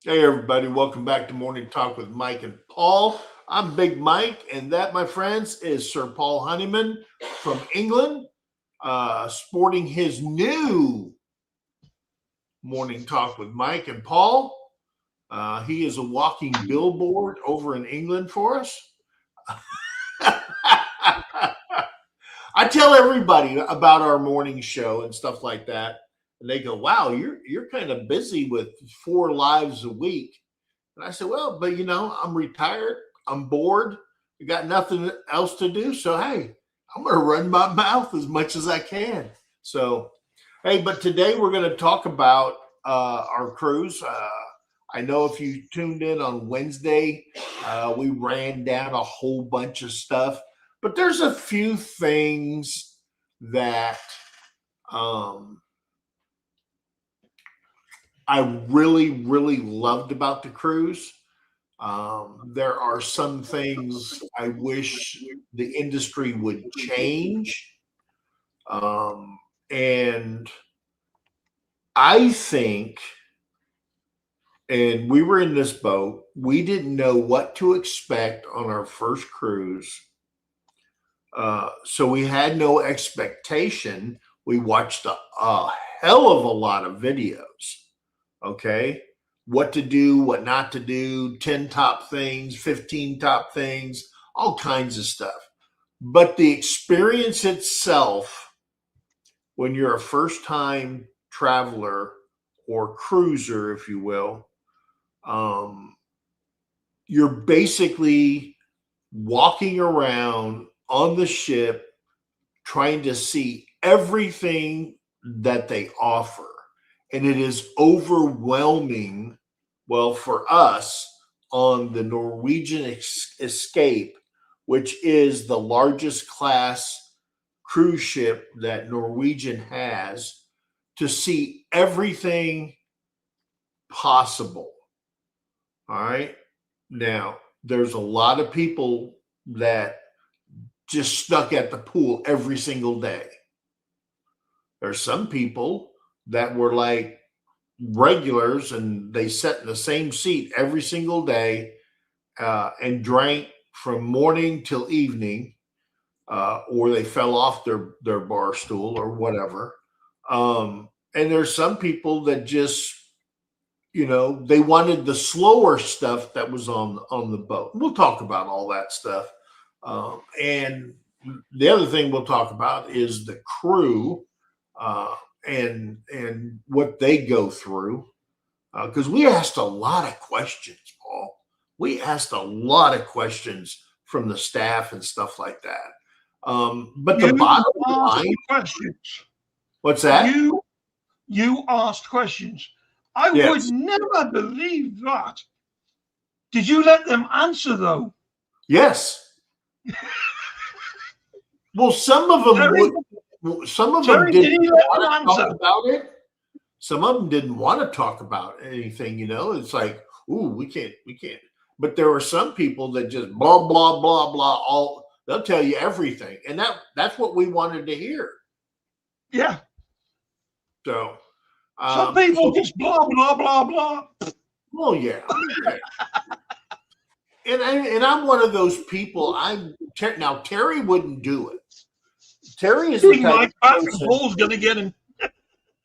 Hey, everybody, welcome back to Morning Talk with Mike and Paul. I'm Big Mike, and that, my friends, is Sir Paul Honeyman from England, sporting his new Morning Talk with Mike and Paul. He is a walking billboard over in England for us. I tell everybody about our morning show and stuff like that, and they go, "Wow, you're kind of busy with 4 lives a week." And I said, "Well, but I'm retired. I'm bored. I got nothing else to do. So hey, I'm going to run my mouth as much as I can." So hey, but today we're going to talk about our cruise. I know if you tuned in on Wednesday, we ran down a whole bunch of stuff, but there's a few things that I really, really loved about the cruise. There are some things I wish the industry would change. And I think, and we were in this boat, we didn't know what to expect on our first cruise. So we had no expectation. We watched a hell of a lot of videos. Okay. What to do, what not to do, 10 top things, 15 top things, all kinds of stuff. But the experience itself, when you're a first time traveler or cruiser, if you will, you're basically walking around on the ship trying to see everything that they offer. And it is overwhelming. Well, for us on the Norwegian Escape, which is the largest class cruise ship that Norwegian has, to see everything possible. All right. Now, there's a lot of people that just stuck at the pool every single day. There's some people that were like regulars and they sat in the same seat every single day and drank from morning till evening, or they fell off their bar stool or whatever. And there's some people that just, they wanted the slower stuff that was on the boat. We'll talk about all that stuff. And the other thing we'll talk about is the crew. And what they go through, because we asked a lot of questions, Paul. We asked a lot of questions from the staff and stuff like that. But the bottom line, questions. What's that? You asked questions. I would never believe that. Did you let them answer though? Yes. Well, some of them would. Some of them didn't want to talk about it. Some of them didn't want to talk about anything, It's like, ooh, we can't. But there were some people that just blah, blah, blah, blah. They'll tell you everything. And that's what we wanted to hear. Yeah. So some people just blah, blah, blah, blah. Well, yeah. And I'm one of those people. Now Terry wouldn't do it. Terry is the type of person, gonna get him.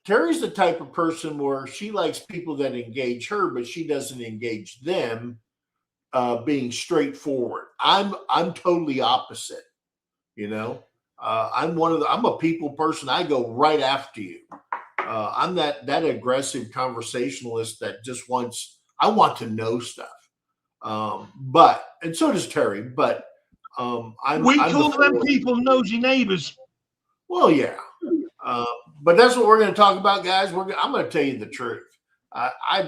Terry's the type of person where she likes people that engage her, but she doesn't engage them, being straightforward. I'm totally opposite. I'm a people person. I go right after you. I'm that aggressive conversationalist that just I want to know stuff. And so does Terry. But we call them people nosy neighbors. Well, yeah. But that's what we're going to talk about, guys. I'm going to tell you the truth. I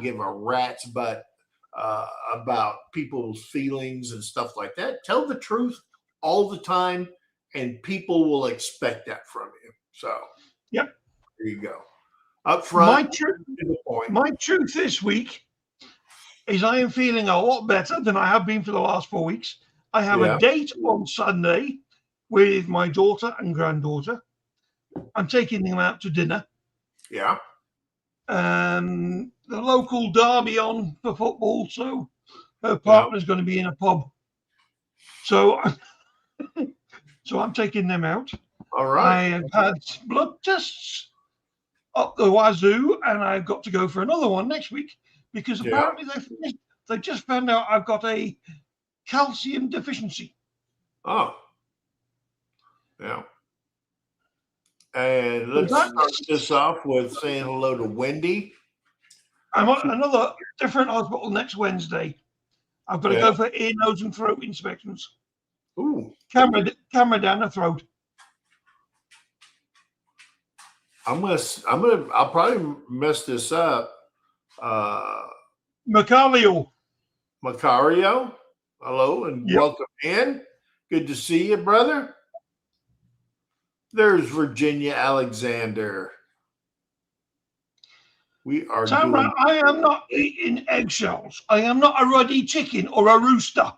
give a rat's butt about people's feelings and stuff like that. Tell the truth all the time, and people will expect that from you. So, yep. There you go. Up front, my truth this week is I am feeling a lot better than I have been for the last 4 weeks. I have a date on Sunday with my daughter and granddaughter. I'm taking them out to dinner. Yeah. the local derby on for football, so her partner's going to be in a pub. So, so I'm taking them out. All right. I have had blood tests up the wazoo, and I've got to go for another one next week because apparently they just found out I've got a calcium deficiency. Oh, yeah. And let's start this off with saying hello to Wendy. I'm at another different hospital next Wednesday. I've got to go for ear, nose, and throat inspections. Ooh. Camera down the throat. I'll probably mess this up. Macario. Hello and welcome in. Good to see you, brother. There's Virginia Alexander. We are Tamara, I am not eating eggshells. I am not a ruddy chicken or a rooster.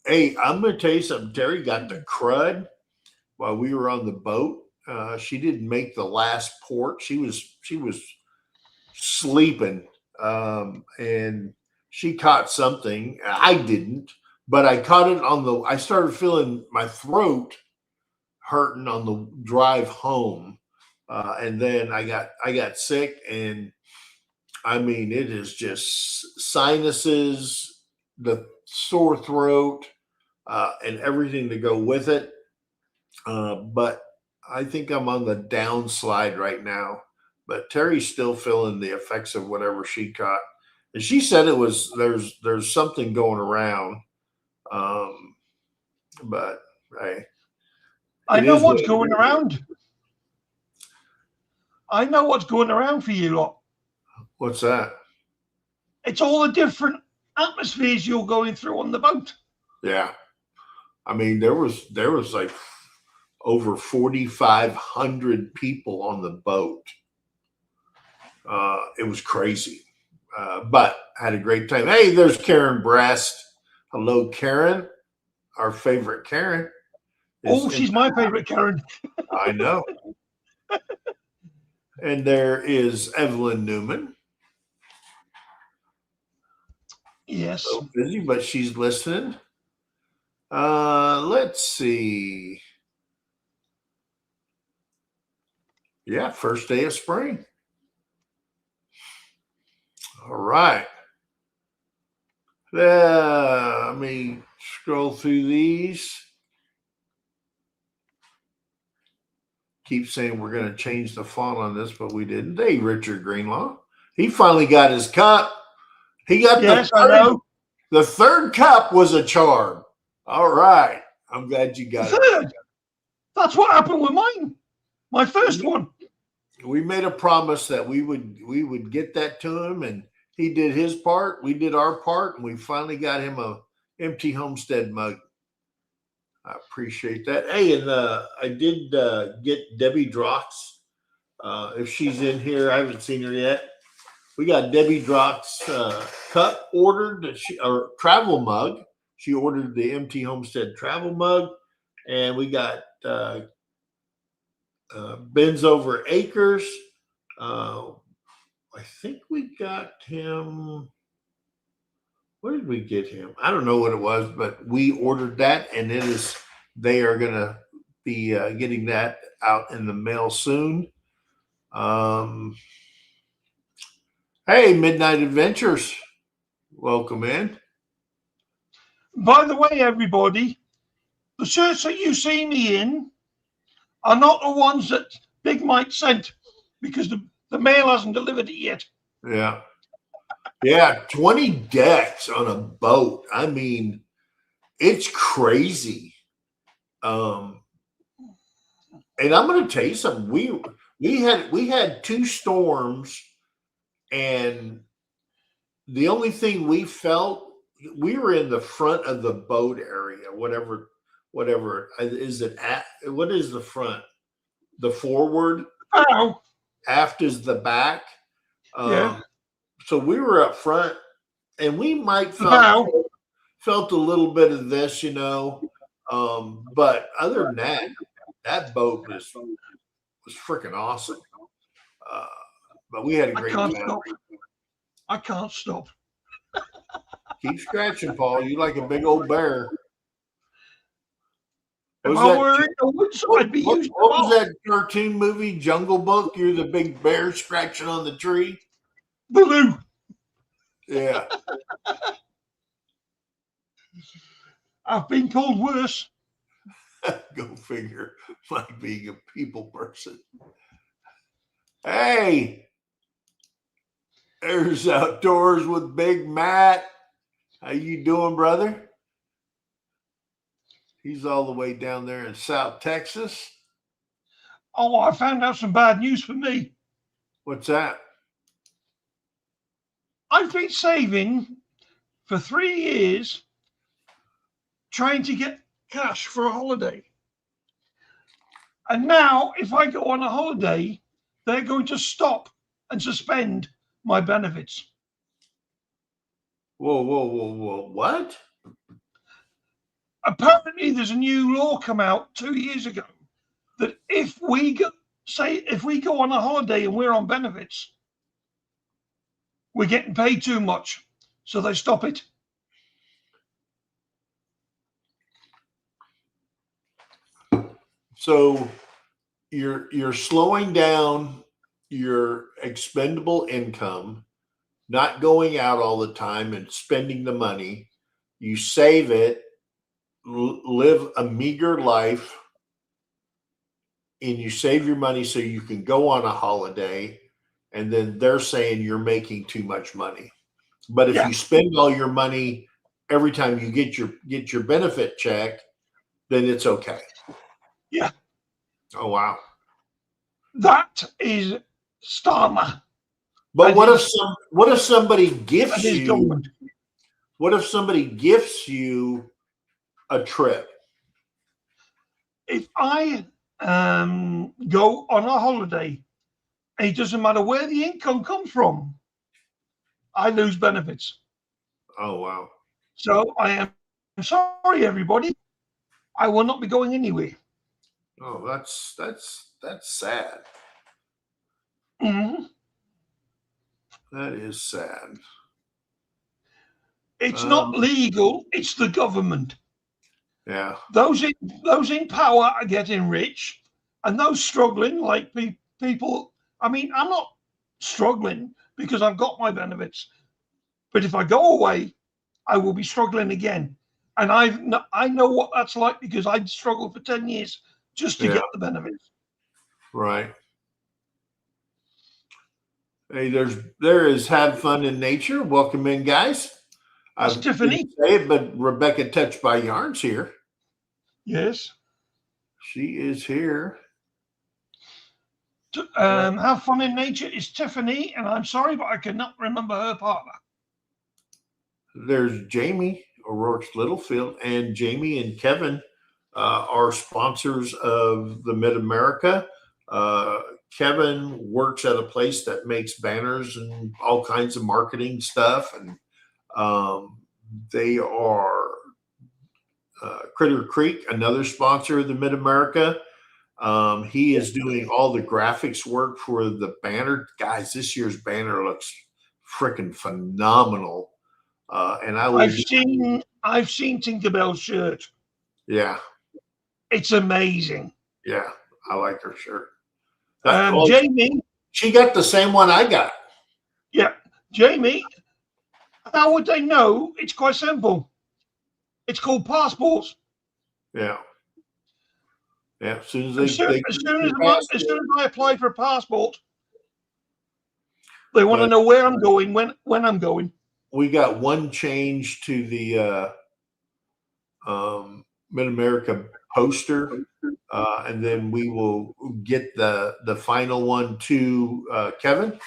Hey, I'm going to tell you something. Terry got the crud while we were on the boat. She didn't make the last port. She was sleeping, and she caught something. I didn't, but I caught it I started feeling my throat hurting on the drive home. And then I got sick, and I mean, it is just sinuses, the sore throat, and everything to go with it. But I think I'm on the downslide right now. But Terry's still feeling the effects of whatever she caught. And she said there's something going around. But hey, I know what's going around. I know what's going around for you lot. What's that? It's all the different atmospheres you're going through on the boat. Yeah. I mean, there was like over 4,500 people on the boat. It was crazy. But I had a great time. Hey, there's Karen Breast. Hello, Karen. Our favorite Karen. She's my favorite Karen. I know. And there is Evelyn Newman. Yes. So busy, but she's listening. Let's see. Yeah, first day of spring. All right. Let me scroll through these. Keep saying we're going to change the font on this, but we didn't. Hey, Richard Greenlaw. He finally got his cup. He got the third cup was a charm. All right. I'm glad you got it. That's what happened with mine. My first one. We made a promise that we would get that to him, and he did his part. We did our part, and we finally got him a empty Homestead mug. I appreciate that. Hey, and I did get Debbie Drox. If she's in here, I haven't seen her yet. We got Debbie Drox cup ordered, or travel mug. She ordered the empty Homestead travel mug, and we got Ben's Over Acres. I think we got him. What did we get him? I don't know what it was, but we ordered that, and they are going to be getting that out in the mail soon. Hey, Midnight Adventures. Welcome in. By the way, everybody, the shirts that you see me in are not the ones that Big Mike sent because the mail hasn't delivered it yet. Yeah. Yeah, 20 decks on a boat. I mean, it's crazy. And I'm going to tell you something. We had two storms, and the only thing we felt, we were in the front of the boat area, whatever is it at? What is the front? The forward? Oh. Aft is the back. Yeah. So we were up front, and we might felt a little bit of this, but other than that boat was was freaking awesome. But we had a I great can't time. stop. I can't stop. Keep scratching, Paul. You like a big old bear. If I were in the woods, I'd be using what was that cartoon movie, Jungle Book? You're the big bear scratching on the tree. Baloo. Yeah. I've been called worse. Go figure. Like being a people person. Hey, there's Outdoors with Big Matt. How you doing, brother? He's all the way down there in South Texas. Oh, I found out some bad news for me. What's that? I've been saving for 3 years trying to get cash for a holiday. And now, if I go on a holiday, they're going to stop and suspend my benefits. Whoa. What? Apparently, there's a new law come out 2 years ago that if we go on a holiday and we're on benefits, we're getting paid too much. So they stop it. So you're slowing down your expendable income, not going out all the time and spending the money. You save it, live a meager life, and you save your money so you can go on a holiday. And then they're saying you're making too much money. But if you spend all your money every time you get your benefit check, then it's okay. Yeah. Oh wow. That is Starmer. But what if somebody gifts you? Government. What if somebody gifts you a trip? If I go on a holiday, it doesn't matter where the income comes from, I lose benefits. Oh wow. So I am sorry, everybody. I will not be going anywhere. Oh, that's sad. Mm-hmm. That is sad. It's not legal. It's the government. Yeah. Those in power are getting rich, and those struggling, like people. I mean, I'm not struggling because I've got my benefits, but if I go away, I will be struggling again. And I know what that's like because I struggled for 10 years just to get the benefits. Right. Hey, there is Have Fun in Nature. Welcome in, guys. That's Tiffany. Say it, but Rebecca Touched by Yarn's here. Yes. She is here. Have Fun in Nature is Tiffany, and I'm sorry, but I cannot remember her partner. There's Jamie O'Rourke's Littlefield, and Jamie and Kevin are sponsors of the Mid-America. Kevin works at a place that makes banners and all kinds of marketing stuff, and they are Critter Creek, another sponsor of the Mid-America. He is doing all the graphics work for the banner. Guys, this year's banner looks freaking phenomenal. And I've seen Tinkerbell's shirt. Yeah. It's amazing. Yeah, I like her shirt. Jamie. She got the same one I got. Yeah. Jamie, how would they know? It's quite simple. It's called passports. Yeah. Yeah. As soon as I apply for a passport, they want to know where I'm going, when I'm going. We got one change to the Mid-America poster, and then we will get the final one to Kevin,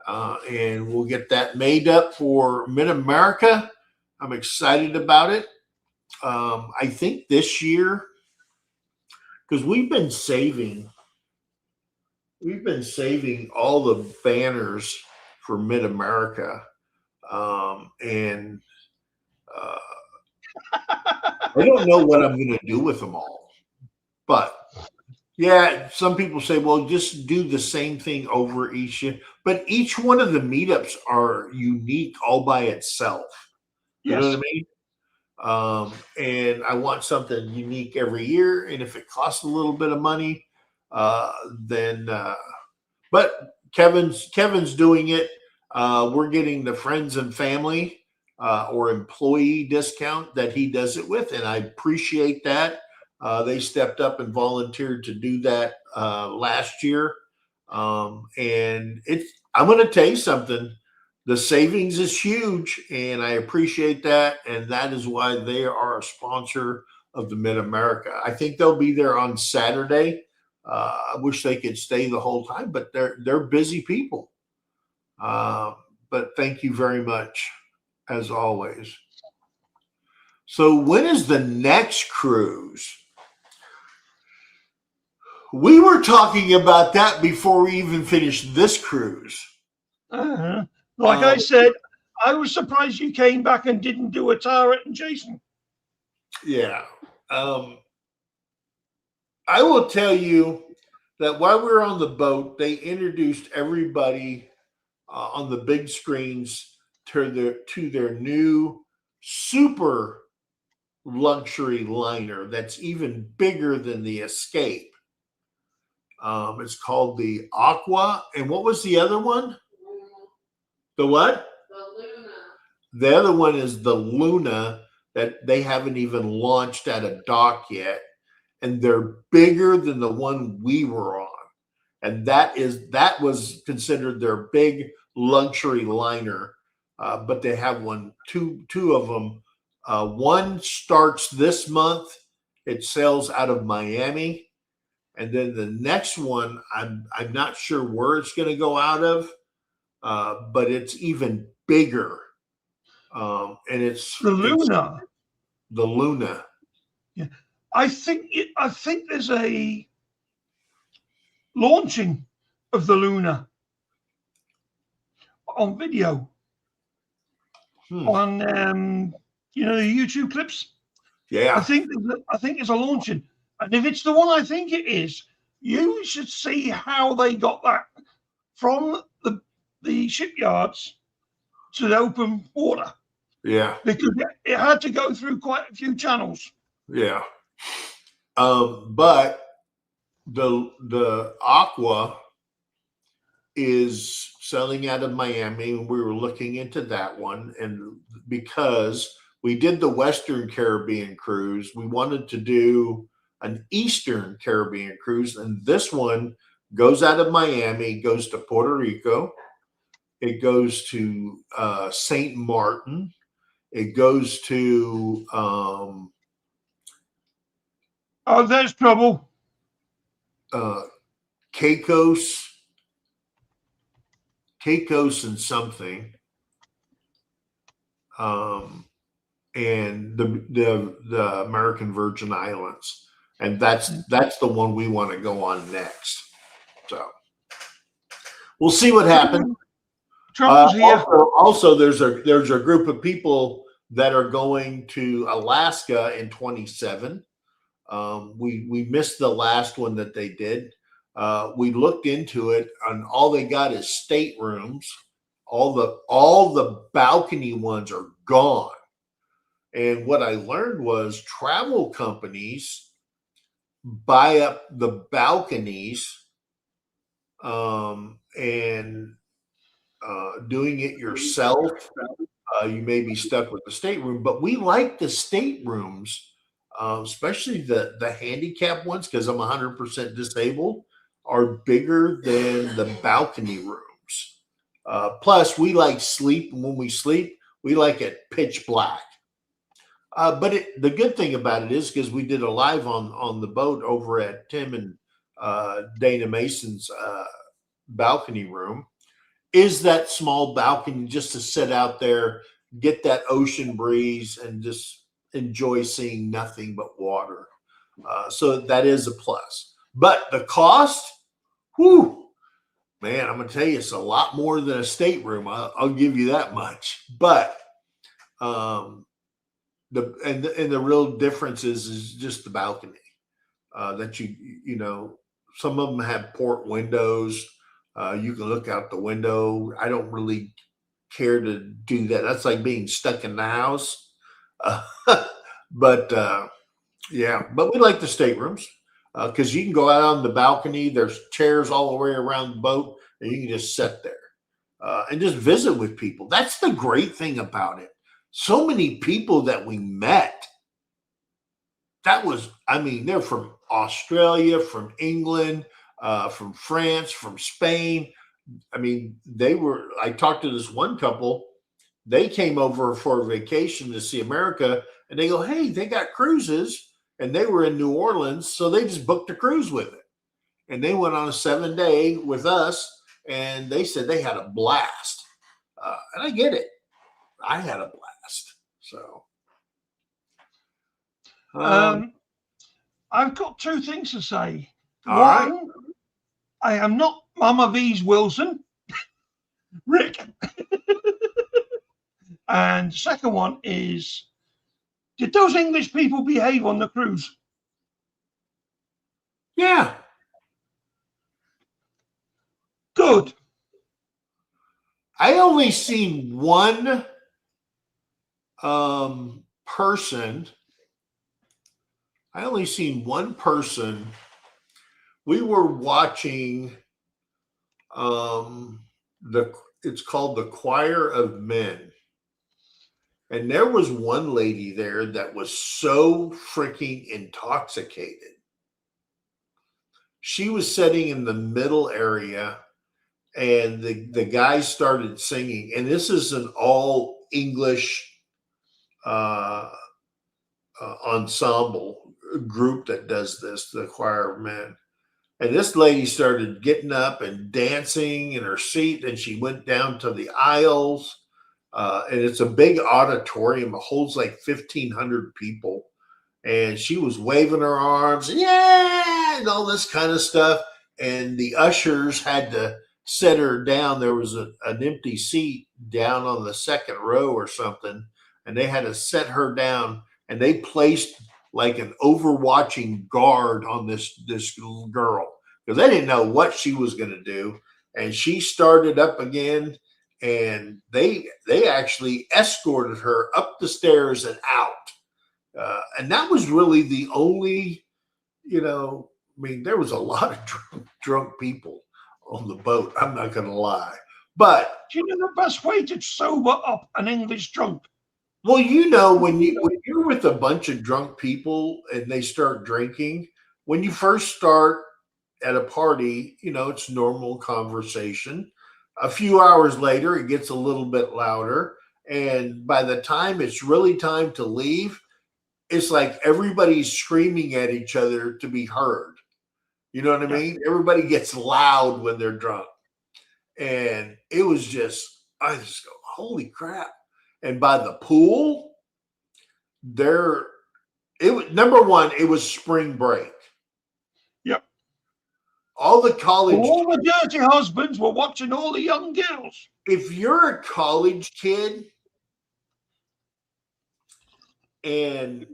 and we'll get that made up for Mid-America. I'm excited about it. I think this year, because we've been saving all the banners for Mid-America, and I don't know what I'm going to do with them all, but Yeah, some people say, well, just do the same thing over each year. But each one of the meetups are unique all by itself. You know what I Yes. mean? And I want something unique every year. And if it costs a little bit of money, uh, then but Kevin's doing it. We're getting the friends and family or employee discount that he does it with, and I appreciate that. They stepped up and volunteered to do that last year, and it's. I'm going to tell you something. The savings is huge, and I appreciate that, and that is why they are a sponsor of the Mid America. I think they'll be there on Saturday. I wish they could stay the whole time, but they're busy people. Uh, but thank you very much, as always. So when is the next cruise? We were talking about that before we even finished this cruise. Like I Um, said, I was surprised you came back and didn't do a Tara and Jason. yeah. I will tell you that while we were on the boat, they introduced everybody on the big screens to their new super luxury liner that's even bigger than the Escape. It's called the Aqua. And what was the other one? The what? The Luna. The other one is the Luna that they haven't even launched at a dock yet. And they're bigger than the one we were on. And that was considered their big luxury liner. But they have two of them. One starts this month. It sails out of Miami, and then the next one, I'm not sure where it's going to go out of, but it's even bigger, and The it's Luna. the Luna. Yeah. I think there's a launching of the Luna on video on the YouTube clips. Yeah, I think it's a launching, and if it's the one I think it is, you should see how they got that from the shipyards to the open water yeah, because it had to go through quite a few channels. yeah. But the Aqua is selling out of Miami, and we were looking into that one. And because we did the Western Caribbean cruise, we wanted to do an Eastern Caribbean cruise, and this one goes out of Miami, goes to Puerto Rico, it goes to Saint Martin, it goes to Oh, there's trouble. Caicos, and something. And the American Virgin Islands, and that's the one we want to go on next. So we'll see what happens. Trouble's here. Also, there's a group of people that are going to Alaska in 27. We missed the last one that they did. We looked into it, and all they got is staterooms. All the balcony ones are gone. And what I learned was travel companies buy up the balconies and doing it yourself. You may be stuck with the stateroom, but we like the staterooms, especially the handicap ones, because I'm 100% disabled, are bigger than the balcony rooms. Plus, we like sleep. When we sleep, we like it pitch black. But the good thing about it is because we did a live on the boat over at Tim and Dana Mason's balcony room, is that small balcony just to sit out there, get that ocean breeze, and just enjoy seeing nothing but water. So that is a plus. But the cost, whew, man, I'm going to tell you, it's a lot more than a stateroom. I'll give you that much. But the real difference is just the balcony that you know Some of them have port windows. You can look out the window. I don't really care to do that. That's like being stuck in the house. Uh, but yeah, but we like the staterooms because you can go out on the balcony. There's chairs all the way around the boat, and you can just sit there and just visit with people. That's the great thing about it. So many people that we met. That was, I mean, they're from Australia, from England, from France, from Spain. I mean, I talked to this one couple. They came over for a vacation to see America, and they go, hey, they got cruises. And they were in New Orleans, so they just booked a cruise with it. And they went on a 7-day with us, and they said they had a blast. And I get it. I had a blast. So. I've got two things to say. All right. One, I am not Mama V's Wilson, Rick. And the second one is, did those English people behave on the cruise? Yeah. Good. I only seen one person. I only seen one person. We were watching it's called the Choir of Men. And there was one lady there that was so freaking intoxicated. She was sitting in the middle area, and the guys started singing. And this is an all English ensemble group that does this, the Choir of Men. And this lady started getting up and dancing in her seat, and she went down to the aisles. And it's a big auditorium. It holds like 1,500 people. And she was waving her arms, yeah, and all this kind of stuff. And the ushers had to set her down. There was an empty seat down on the second row or something. And they had to set her down. And they placed like an overwatching guard on this little girl because they didn't know what she was going to do. And she started up again. And they actually escorted her up the stairs and out. And that was really the only, I mean, there was a lot of drunk people on the boat. I'm not going to lie. But do you know the best way to sober up an English drunk? Well, when you're with a bunch of drunk people and they start drinking, when you first start at a party, it's normal conversation. A few hours later, it gets a little bit louder. And by the time it's really time to leave, it's like everybody's screaming at each other to be heard. You know what I mean? Everybody gets loud when they're drunk. And it was I just go, holy crap. And by the pool, number one, it was spring break. Yep. All the dirty husbands were watching all the young girls. If you're a college kid and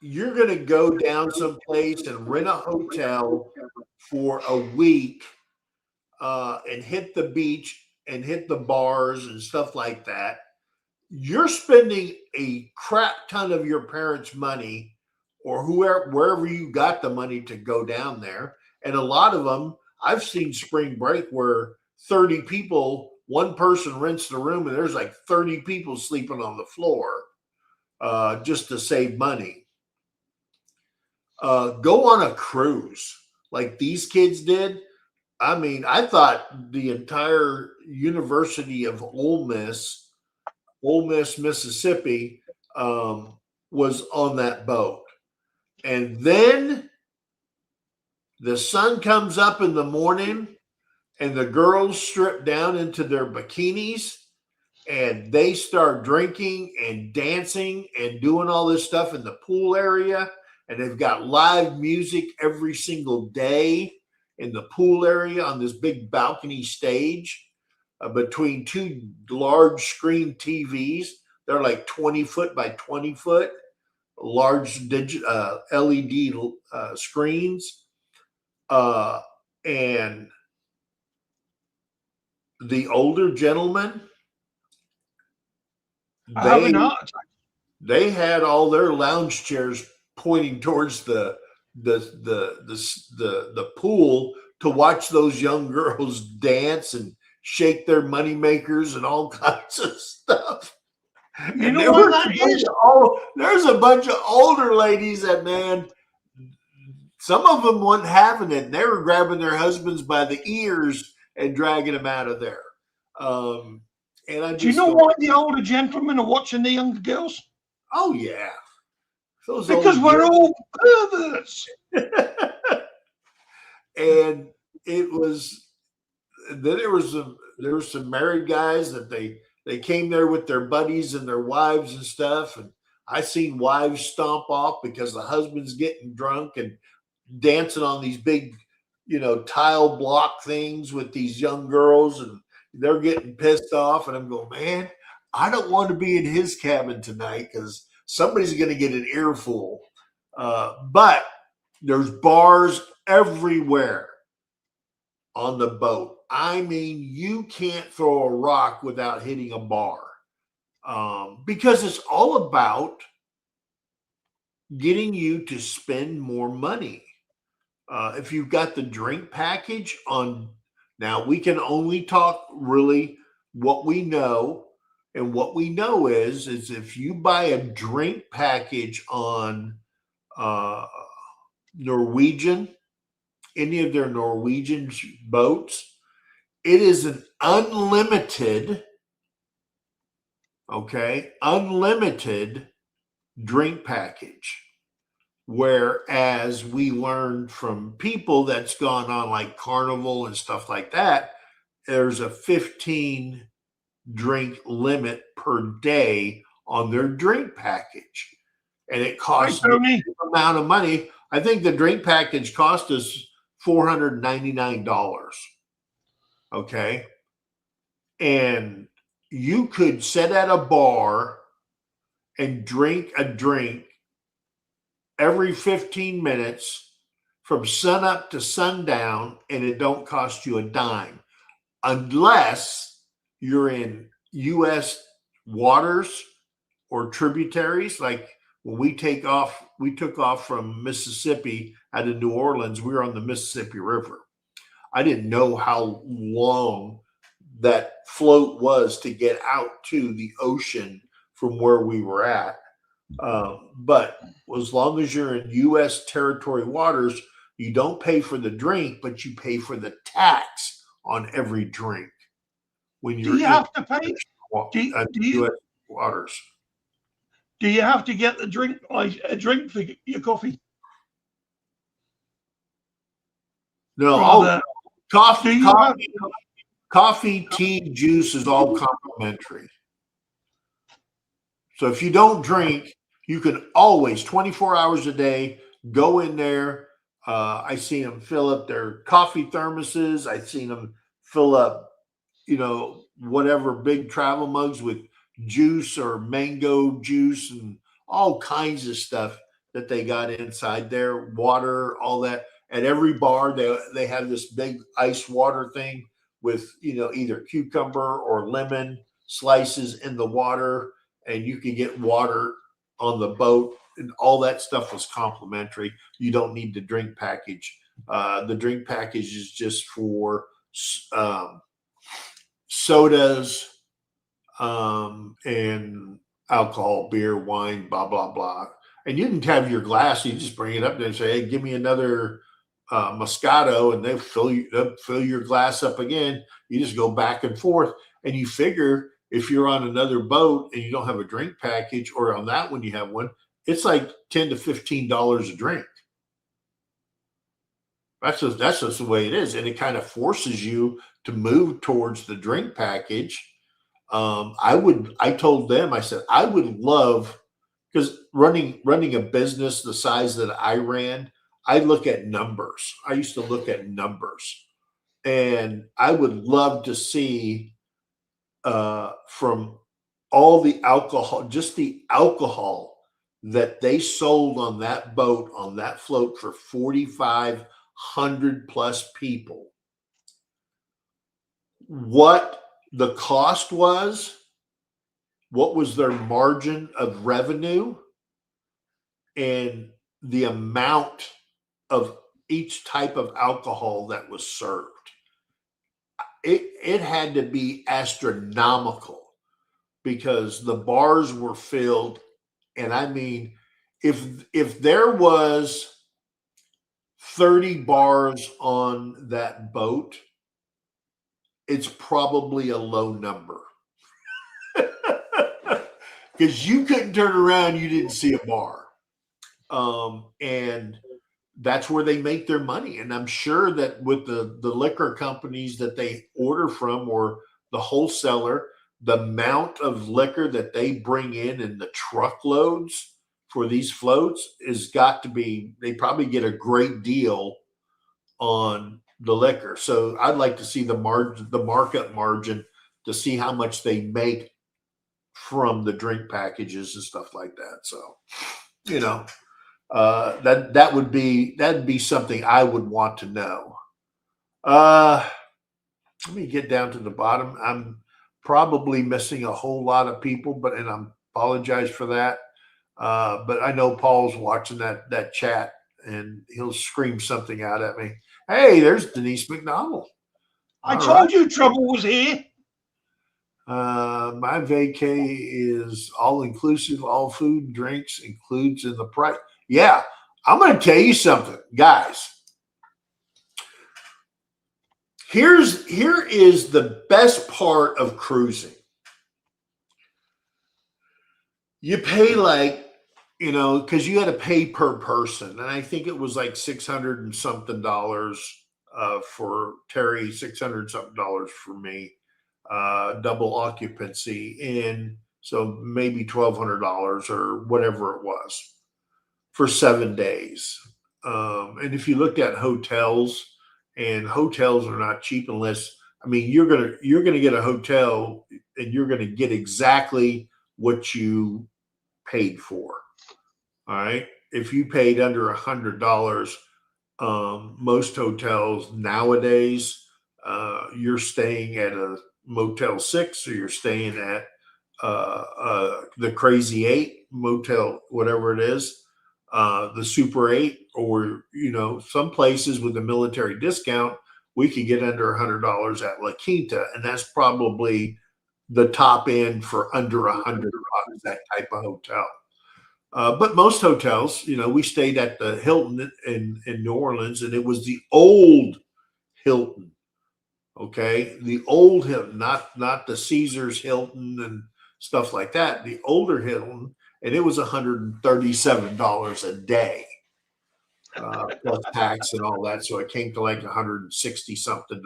you're going to go down someplace and rent a hotel for a week and hit the beach and hit the bars and stuff like that, you're spending a crap ton of your parents' money or wherever you got the money to go down there. And a lot of them, I've seen spring break where 30 people, one person rents the room and there's like 30 people sleeping on the floor just to save money. Go on a cruise like these kids did. I mean, I thought the entire University of Ole Miss, Mississippi, was on that boat. And then the sun comes up in the morning and the girls strip down into their bikinis and they start drinking and dancing and doing all this stuff in the pool area. And they've got live music every single day in the pool area on this big balcony stage. Between two large screen TVs. They're like 20 foot by 20 foot, large LED screens. And the older gentlemen, Having they heart attack. they had all their lounge chairs pointing towards the pool to watch those young girls dance and shake their money makers and all kinds of stuff. You And know why that is? there's a bunch of older ladies that, man, some of them weren't having it. They were grabbing their husbands by the ears and dragging them out of there. And I Do you just know go, why the older gentlemen are watching the younger girls? oh yeah, those Because old we're all perverts. and it was then there were some married guys that they came there with their buddies and their wives and stuff, and I seen wives stomp off because the husband's getting drunk and dancing on these big, tile block things with these young girls, and they're getting pissed off, and I'm going, man, I don't want to be in his cabin tonight because somebody's going to get an earful. But there's bars everywhere on the boat. I mean, you can't throw a rock without hitting a bar, because it's all about getting you to spend more money. If you've got the drink package on, now we can only talk really what we know. And what we know is if you buy a drink package on uh, Norwegian, any of their Norwegian boats, it is an unlimited, unlimited drink package. Whereas we learned from people that's gone on like Carnival and stuff like that, there's a 15 drink limit per day on their drink package. And it Hi, costs Tony. an amount of money. I think the drink package cost us $499. Okay. And you could sit at a bar and drink a drink every 15 minutes from sunup to sundown, and it don't cost you a dime unless you're in U.S. waters or tributaries. Like when we took off from Mississippi out of New Orleans, we were on the Mississippi River. I didn't know how long that float was to get out to the ocean from where we were at. But as long as you're in U.S. territory waters, you don't pay for the drink, but you pay for the tax on every drink when you're Do you in have to pay? U.S. waters. Do you have to get the drink, like a drink for your coffee? No, Rather, coffee, tea, juice is all complimentary. So if you don't drink, you can always 24 hours a day go in there. I see them fill up their coffee thermoses. I seen them fill up, whatever big travel mugs with juice or mango juice and all kinds of stuff that they got inside there, water, all that. At every bar, they have this big ice water thing with, either cucumber or lemon slices in the water, and you can get water on the boat, and all that stuff was complimentary. You don't need the drink package. The drink package is just for sodas, and alcohol, beer, wine, blah, blah, blah. And you can have your glass. You just bring it up there and say, hey, give me another Moscato, and they'll fill your glass up again. You just go back and forth, and you figure if you're on another boat and you don't have a drink package, or on that one you have one, it's like $10 to $15 a drink. That's just the way it is, and it kind of forces you to move towards the drink package. I told them, I said, I would love, because running a business the size that I ran, I look at numbers. I used to look at numbers, and I would love to see from all the alcohol, just the alcohol that they sold on that boat, on that float for 100+ people. What the cost was, what was their margin of revenue, and the amount of each type of alcohol that was served. It had to be astronomical because the bars were filled. And I mean, if there was 30 bars on that boat, it's probably a low number. Because you couldn't turn around, you didn't see a bar. And that's where they make their money. And I'm sure that with the liquor companies that they order from, or the wholesaler, the amount of liquor that they bring in the truckloads for these floats is got to be, they probably get a great deal on the liquor. So I'd like to see the margin, the markup margin, to see how much they make from the drink packages and stuff like that. So, you know, that'd be something I would want to know. Let me get down to the bottom. I'm probably missing a whole lot of people, and I apologize for that. But I know Paul's watching that chat, and he'll scream something out at me. Hey, there's Denise McDonald. I told you trouble was here. My vacay is all inclusive, all food and drinks includes in the price. Yeah, I'm going to tell you something, guys. Here is the best part of cruising. You pay because you had to pay per person, and I think it was like $600 and something for Terry, $600 something for me, double occupancy, and so maybe $1,200 or whatever it was for 7 days. And if you looked at hotels, and hotels are not cheap unless, I mean, you're gonna get a hotel and you're gonna get exactly what you paid for. All right. If you paid under $100, most hotels nowadays, you're staying at a Motel 6, or you're staying at the Crazy 8 motel, whatever it is, the Super 8, or some places with the military discount, we could get under $100 at La Quinta, and that's probably the top end for under $100, that type of hotel. But most hotels, we stayed at the Hilton in New Orleans, and it was the old Hilton. Okay, the old Hilton, not the Caesars Hilton and stuff like that. The older Hilton, and it was $137 a day, plus tax and all that. So it came to like $160 something.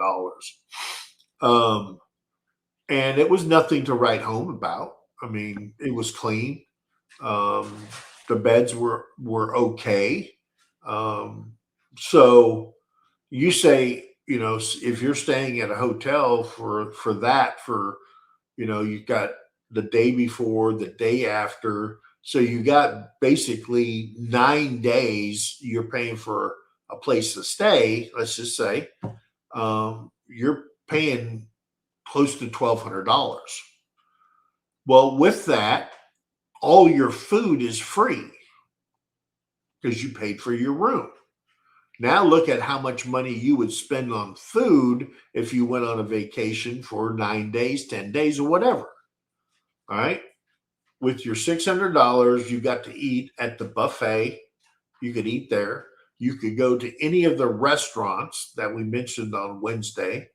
And it was nothing to write home about. I mean, it was clean. The beds were okay. So you say, if you're staying at a hotel for you've got the day before, the day after. So you got basically 9 days you're paying for a place to stay. Let's just say, you're paying close to $1,200. Well, with that, all your food is free because you paid for your room. Now look at how much money you would spend on food if you went on a vacation for 9 days, 10 days, or whatever. All right. With your $600, you got to eat at the buffet. You could eat there. You could go to any of the restaurants that we mentioned on Wednesday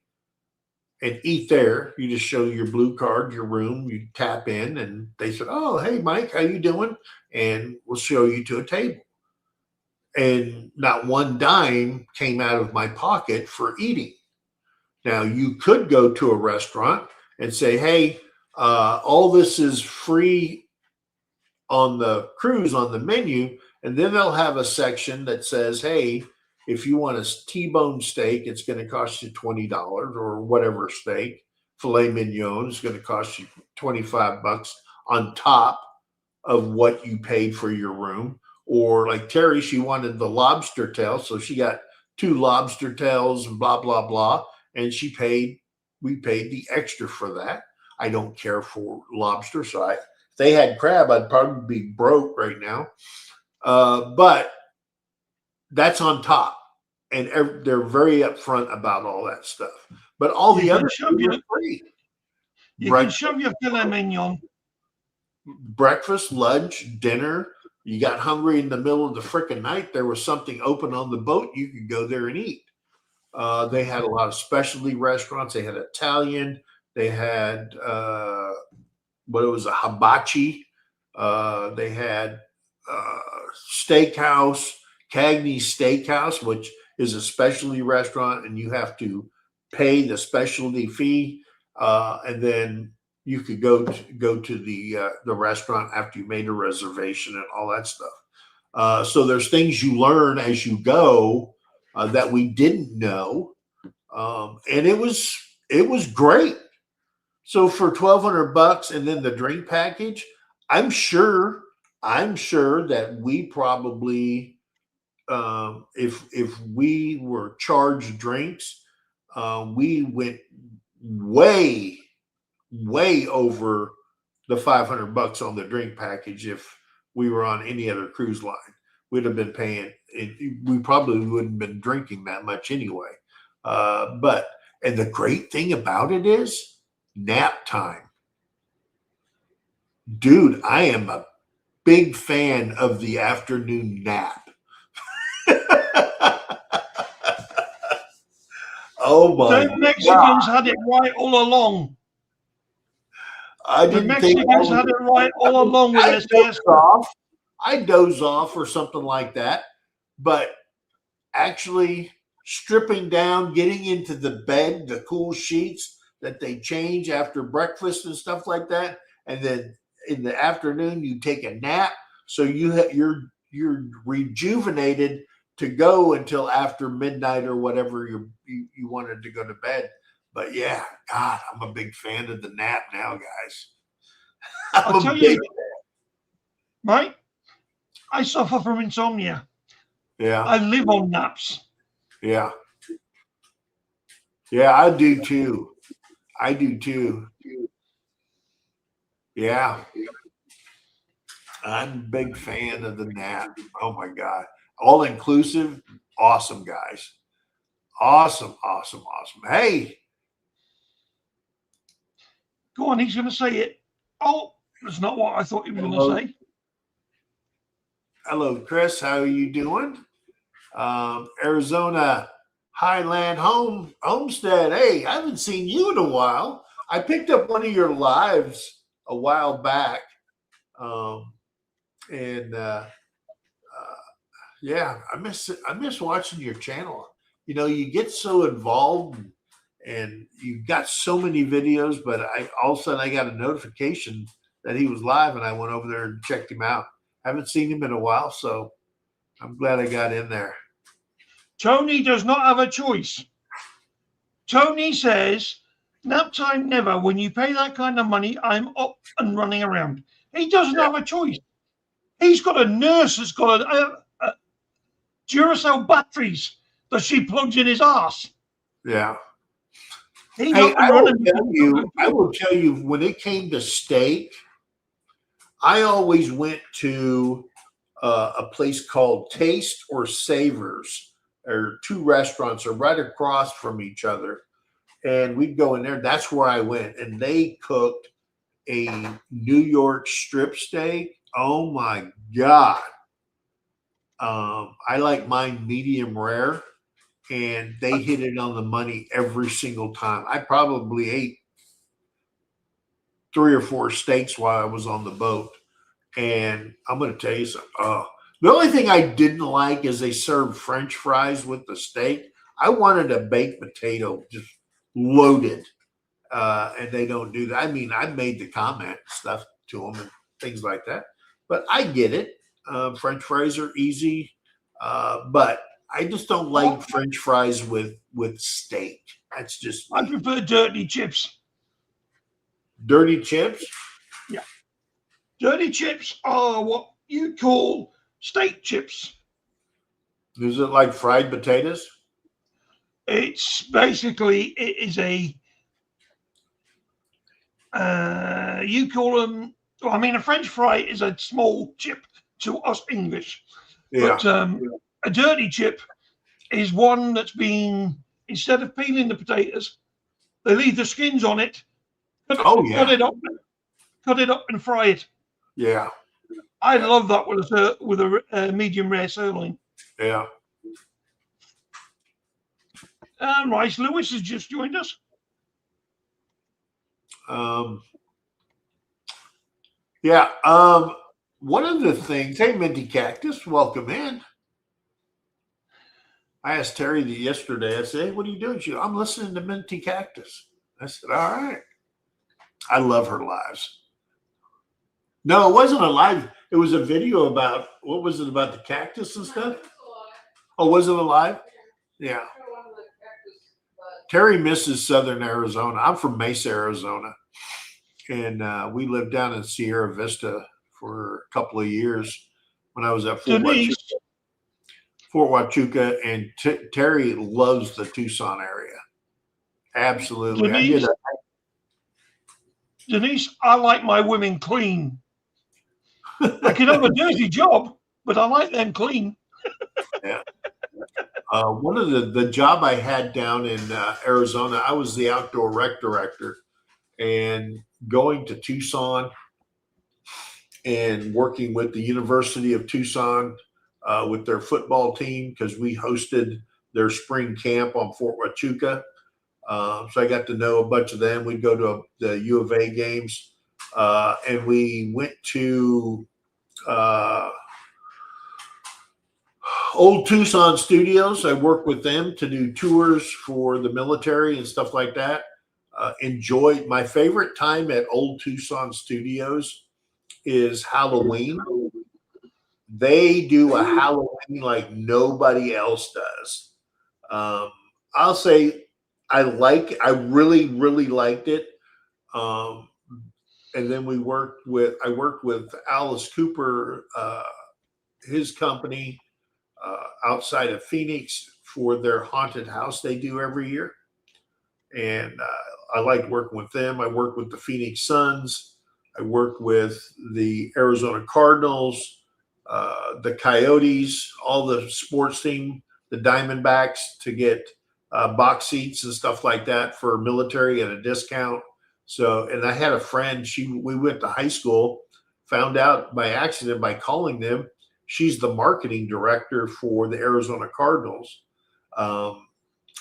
and eat there. You just show your blue card, your room, you tap in, and they said, "Oh, hey, Mike, how you doing?" And we'll show you to a table. And not one dime came out of my pocket for eating. Now, you could go to a restaurant and say, "Hey, all this is free on the cruise, on the menu," and then they'll have a section that says, "Hey, if you want a T-bone steak, it's going to cost you $20, or whatever steak. Filet mignon is going to cost you $25 on top of what you paid for your room." Or like Terry, she wanted the lobster tail, so she got 2 lobster tails and blah, blah, blah. And we paid the extra for that. I don't care for lobster. So if they had crab, I'd probably be broke right now. But that's on top. And they're very upfront about all that stuff. But all the other food is free. You can shove your filet mignon. Breakfast, lunch, dinner. You got hungry in the middle of the frickin' night, there was something open on the boat, you could go there and eat. They had a lot of specialty restaurants. They had Italian. They had what it was, a hibachi. They had steakhouse, Cagney's Steakhouse, which is a specialty restaurant, and you have to pay the specialty fee, and then you could go to the restaurant after you made a reservation and all that stuff. So there's things you learn as you go that we didn't know, and it was great. So for $1,200 and then the drink package, I'm sure that we probably, if we were charged drinks, we went way over the $500 on the drink package. If we were on any other cruise line, we'd have been paying. We probably wouldn't have been drinking that much anyway. And the great thing about it is nap time. Dude, I am a big fan of the afternoon nap. Oh my! The Mexicans had it right all along. The Mexicans had it right all along with this. I doze off or something like that, but actually stripping down, getting into the bed, the cool sheets that they change after breakfast and stuff like that, and then in the afternoon you take a nap, so you're rejuvenated to go until after midnight or whatever you wanted to go to bed. But yeah, God, I'm a big fan of the nap now, guys. I'll tell you, right? I suffer from insomnia. Yeah. I live on naps. Yeah. Yeah, I do too. Yeah. I'm a big fan of the nap. Oh my God. All inclusive. Awesome, guys. Awesome. Hey. Go on, he's going to say it. Oh, that's not what I thought he was going to say. Hello, Chris. How are you doing? Arizona Highland Homestead. Hey, I haven't seen you in a while. I picked up one of your lives a while back. Yeah, I miss watching your channel. You know, you get so involved and you've got so many videos, but all of a sudden I got a notification that he was live and I went over there and checked him out. Haven't seen him in a while, so I'm glad I got in there. Tony does not have a choice. Tony says, nap time never. When you pay that kind of money, I'm up and running around. He doesn't have a choice. He's got a nurse that's got a Duracell batteries that she plugs in his ass. Yeah. I will tell you, when it came to steak, I always went to a place called Taste or Savers, or 2 restaurants are right across from each other. And we'd go in there. That's where I went. And they cooked a New York strip steak. Oh my God. I like mine medium rare, and they hit it on the money every single time. I probably ate 3 or 4 steaks while I was on the boat. And I'm going to tell you something. The only thing I didn't like is they served French fries with the steak. I wanted a baked potato just loaded, and they don't do that. I mean, I made the comment stuff to them and things like that, but I get it. French fries are easy, but I just don't like French fries with steak. That's just me. I prefer dirty chips. Dirty chips? Yeah. Dirty chips are what you call steak chips. Is it like fried potatoes? It's basically, it is a, you call them, well, I mean, a French fry is a small chip to us English, Yeah. but a dirty chip is one that's been, instead of peeling the potatoes, they leave the skins on it, Oh cut yeah. it up and fry it. Yeah. I love that with a medium rare sirloin. Yeah. Rice Lewis has just joined us. Yeah. One of the things, hey, Minty Cactus, welcome in. I asked Terry yesterday, I said, hey, what are you doing? She goes, I'm listening to Minty Cactus. I said, all right. I love her lives. No, it wasn't a live. It was a video about, what was it, about the cactus and stuff? Oh, was it a live? Yeah. Terry misses Southern Arizona. I'm from Mesa, Arizona. And we lived down in Sierra Vista for a couple of years when I was at Fort Huachuca, and Terry loves the Tucson area. Absolutely. Denise, I like my women clean. I can have a dirty job, but I like them clean. Yeah. One of the job I had down in Arizona, I was the outdoor rec director, and going to Tucson and working with the University of Tucson with their football team, because we hosted their spring camp on Fort Huachuca. So I got to know a bunch of them. We'd go to the U of A games, and we went to Old Tucson Studios. I worked with them to do tours for the military and stuff like that. Enjoyed my favorite time at Old Tucson Studios is Halloween. They do a Halloween like nobody else does. I'll say I really, really liked it. And then I worked with Alice Cooper, his company outside of Phoenix, for their haunted house they do every year. And I liked working with them. I worked with the Phoenix Suns. I worked with the Arizona Cardinals, the Coyotes, all the sports team, the Diamondbacks, to get box seats and stuff like that for military at a discount. So, and I had a friend, we went to high school, found out by accident by calling them, she's the marketing director for the Arizona Cardinals.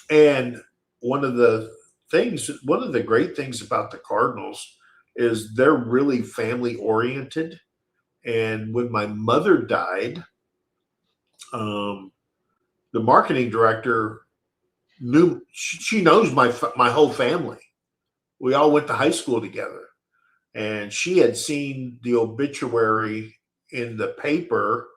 And one of the great things about the Cardinals is they're really family oriented. And when my mother died, the marketing director she knows my whole family. We all went to high school together, and she had seen the obituary in the paper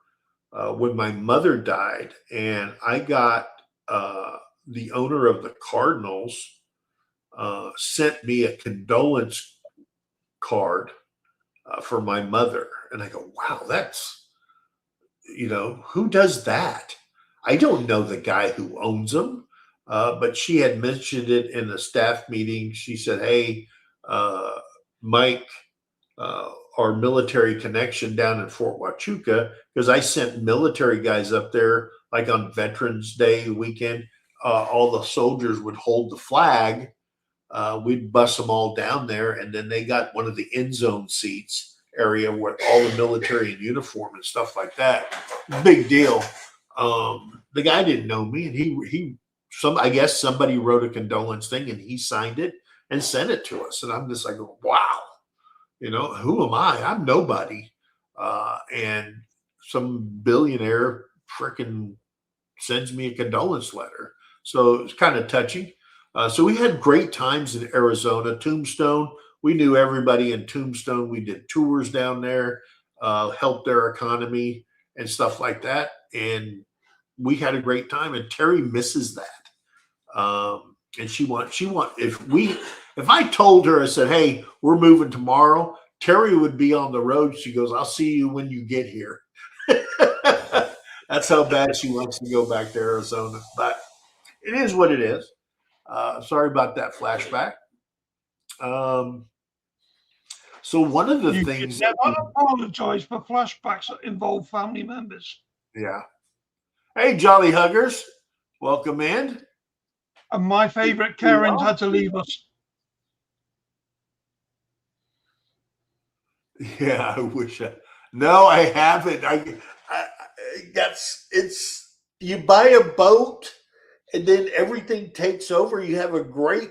when my mother died, and I got the owner of the Cardinals sent me a condolence card for my mother, and I go, wow, that's, who does that? I don't know the guy who owns them, but she had mentioned it in a staff meeting. She said, hey, Mike, our military connection down in Fort Huachuca, because I sent military guys up there, like on Veterans Day weekend, all the soldiers would hold the flag. We'd bus them all down there, and then they got one of the end zone seats area where all the military in uniform and stuff like that. Big deal. The guy didn't know me, and I guess somebody wrote a condolence thing, and he signed it and sent it to us. And I'm just like, wow, who am I? I'm nobody. And some billionaire freaking sends me a condolence letter. So it's kind of touching. So we had great times in Arizona. Tombstone, we knew everybody in Tombstone. We did tours down there, helped their economy and stuff like that. And we had a great time. And Terry misses that. And if I told her, I said, hey, we're moving tomorrow, Terry would be on the road. She goes, I'll see you when you get here. That's how bad she wants to go back to Arizona. But it is what it is. Sorry about that flashback. So one of the You should things, never apologize for flashbacks that involve family members. yeah. Hey, Jolly Huggers, welcome in. And my favorite Karen's had to leave us. Yeah, I wish I. No, I haven't. I that's it's. You buy a boat, and then everything takes over. You have a great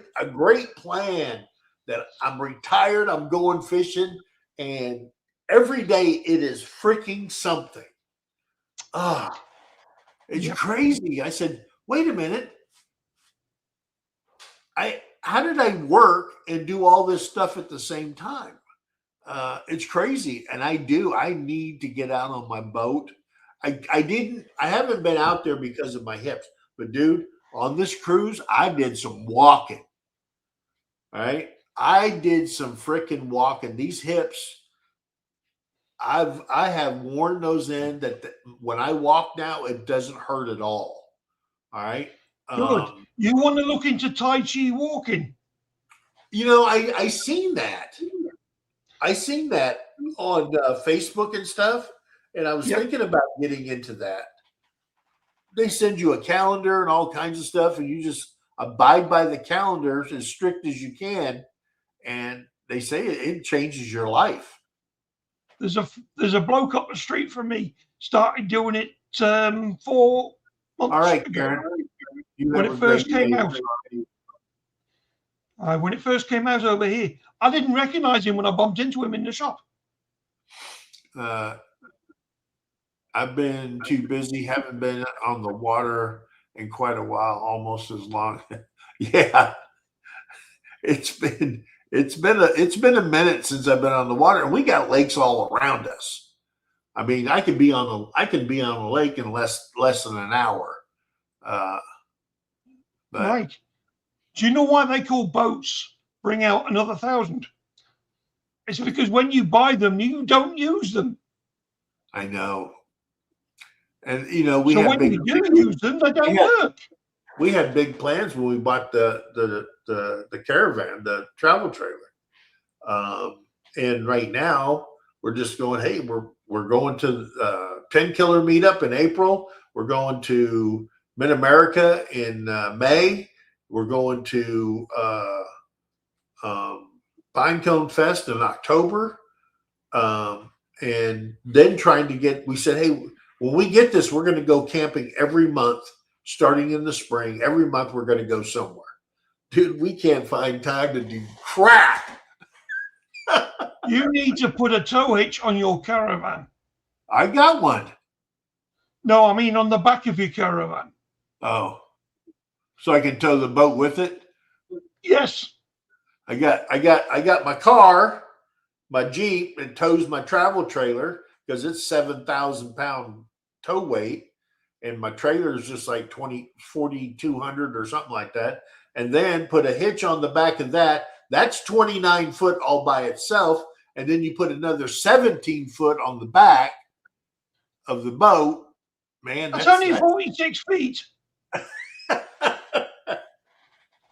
plan that I'm retired. I'm going fishing, and every day it is freaking something. Ah, it's Yep. crazy. I said, wait a minute. How did I work and do all this stuff at the same time? It's crazy, and I need to get out on my boat. I haven't been out there because of my hips, but dude, on this cruise I did some walking. All right, I did some freaking walking. These hips, I have worn those in when I walk now it doesn't hurt at all. All right. Good. You want to look into Tai Chi walking? I seen that. I seen that on Facebook and stuff, and I was Yep. thinking about getting into that. They send you a calendar and all kinds of stuff, and you just abide by the calendar as strict as you can, and they say it changes your life. There's a bloke up the street from me started doing it 4 months All right, ago. Karen, you When have it a first great came day. out. When it first came out over here, I didn't recognize him when I bumped into him in the shop. I've been too busy, haven't been on the water in quite a while, almost as long. Yeah, it's been a minute since I've been on the water, and we got lakes all around us. I mean, I can be on a lake in less than an hour. But Right. Do you know why they call boats bring out another 1,000? It's because when you buy them, you don't use them. I know, and So when you do use them, they don't work. We had big plans when we bought the caravan, the travel trailer. And right now we're just going, hey, we're going to 10 Killer meetup in April. We're going to Mid America in May. We're going to Pinecone Fest in October. And then we said, hey, when we get this, we're going to go camping every month, starting in the spring. Every month we're going to go somewhere. Dude, we can't find time to do crap. You need to put a tow hitch on your caravan. I got one. No, I mean on the back of your caravan. Oh, so I can tow the boat with it? Yes. I got my car, my Jeep, and tows my travel trailer because it's 7,000 pound tow weight. And my trailer is just like 4,200 or something like that. And then put a hitch on the back of that. That's 29 foot all by itself. And then you put another 17 foot on the back of the boat. Man, that's only 46 feet.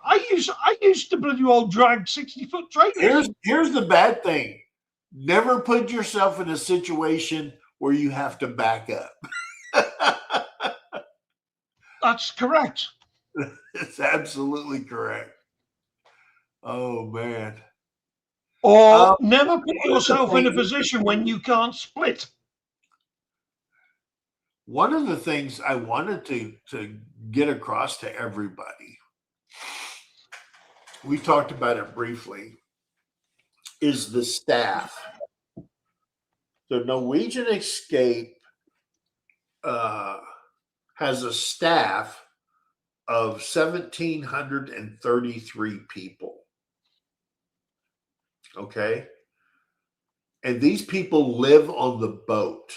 I used to bloody well drag 60-foot trailers. Here's the bad thing. Never put yourself in a situation where you have to back up. That's correct. It's absolutely correct. Oh man. Or never put yourself in a position when you can't split. One of the things I wanted to get across to everybody, we talked about it briefly, is the staff. The Norwegian Escape has a staff of 1,733 people. Okay. And these people live on the boat.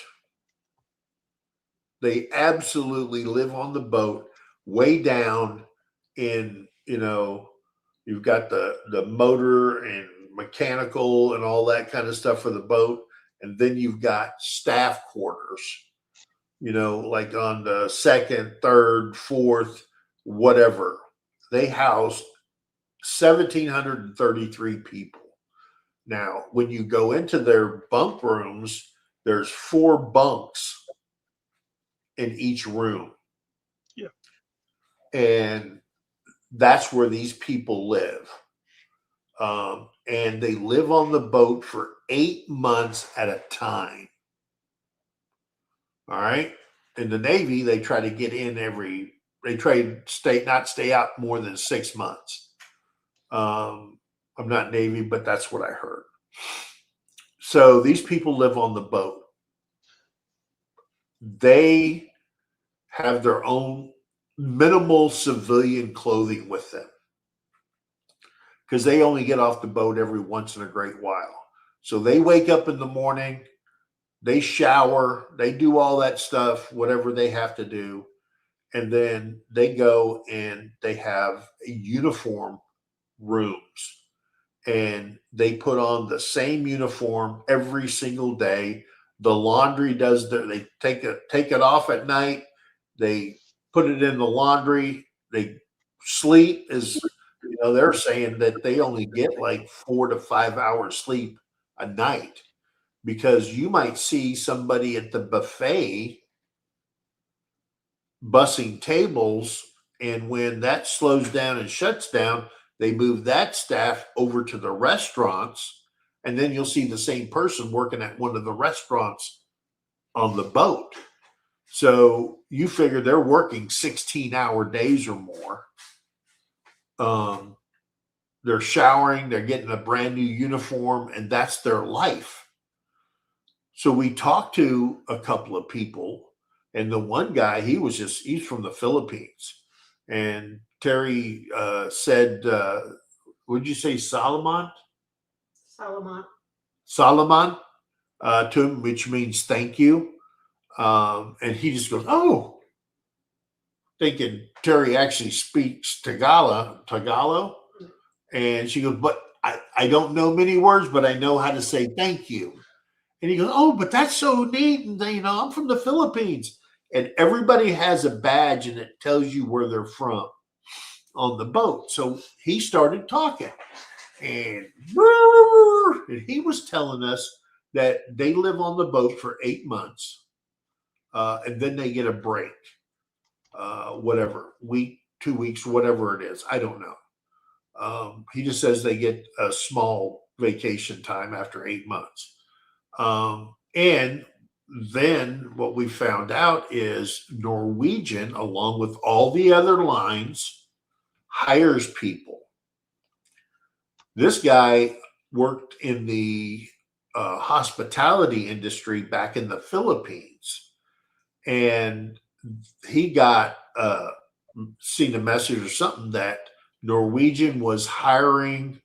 They absolutely live on the boat, way down in, you've got the motor and mechanical and all that kind of stuff for the boat. And then you've got staff quarters, like on the second, third, fourth, whatever. They housed 1,733 people. Now, when you go into their bunk rooms, there's 4 bunks in each room. Yeah. And that's where these people live. And they live on the boat for 8 months at a time. All right. In the Navy, they try to get in they try to not stay out more than 6 months. I'm not Navy, but that's what I heard. So these people live on the boat. They have their own minimal civilian clothing with them because they only get off the boat every once in a great while. So they wake up in the morning, they shower, they do all that stuff, whatever they have to do. And then they go and they have uniform rooms. And they put on the same uniform every single day. The laundry they take it off at night. They put it in the laundry. They sleep they're saying that they only get like 4 to 5 hours sleep a night because you might see somebody at the buffet bussing tables. And when that slows down and shuts down, they move that staff over to the restaurants, and then you'll see the same person working at one of the restaurants on the boat. So you figure they're working 16-hour days or more. They're showering, they're getting a brand new uniform, and that's their life. So we talked to a couple of people, and the one guy, he's from the Philippines. And Terry said, would you say Solomon? Solomon to him, which means thank you. And he just goes, oh, thinking Terry actually speaks Tagalog. And she goes, but I don't know many words, but I know how to say thank you. And he goes, oh, but that's so neat. And I'm from the Philippines. And everybody has a badge and it tells you where they're from on the boat. So he started talking. And he was telling us that they live on the boat for 8 months. And then they get a break. Whatever, week, 2 weeks, whatever it is. I don't know. He just says they get a small vacation time after 8 months. And then what we found out is Norwegian, along with all the other lines, hires people. This guy worked in the hospitality industry back in the Philippines, and he got seen a message or something that Norwegian was hiring,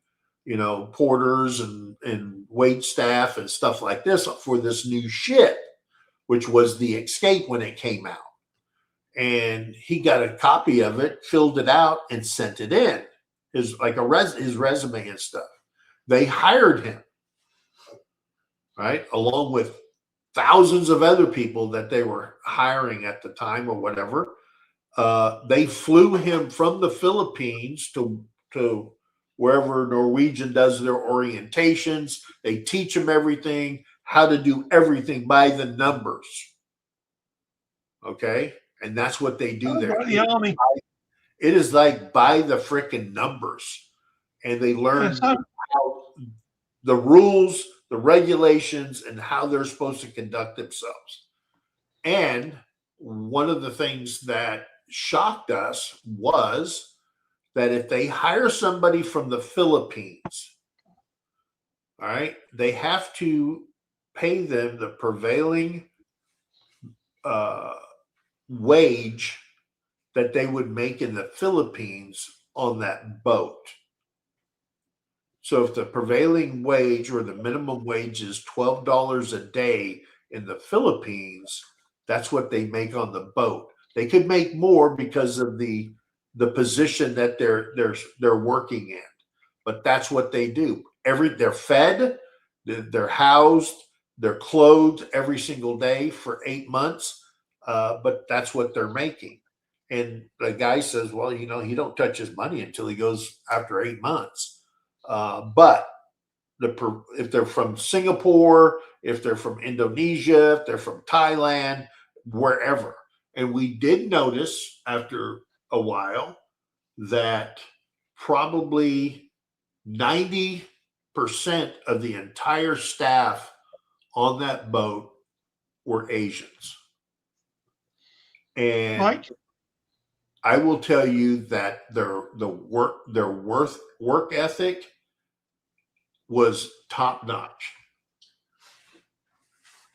porters and wait staff and stuff like this for this new ship, which was the Escape when it came out. And he got a copy of it, filled it out, and sent it in, his resume and stuff. They hired him, right, along with thousands of other people that they were hiring at the time or whatever. They flew him from the Philippines to wherever Norwegian does their orientations. They teach him everything, how to do everything by the numbers. Okay? And that's what they do there. The Army. It is like by the frickin' numbers. And they learn how the rules, the regulations, and how they're supposed to conduct themselves. And one of the things that shocked us was that if they hire somebody from the Philippines, all right, they have to pay them the prevailing wage that they would make in the Philippines on that boat. So if the prevailing wage or the minimum wage is $12 a day in the Philippines, that's what they make on the boat. They could make more because of the position that they're working in, but that's what they do. They're fed, they're housed, they're clothed every single day for 8 months, but that's what they're making. And the guy says, well, he don't touch his money until he goes after 8 months. But if they're from Singapore, if they're from Indonesia, if they're from Thailand, wherever. And we did notice after a while that probably 90% of the entire staff on that boat were Asians. And Right. I will tell you that their work ethic was top notch.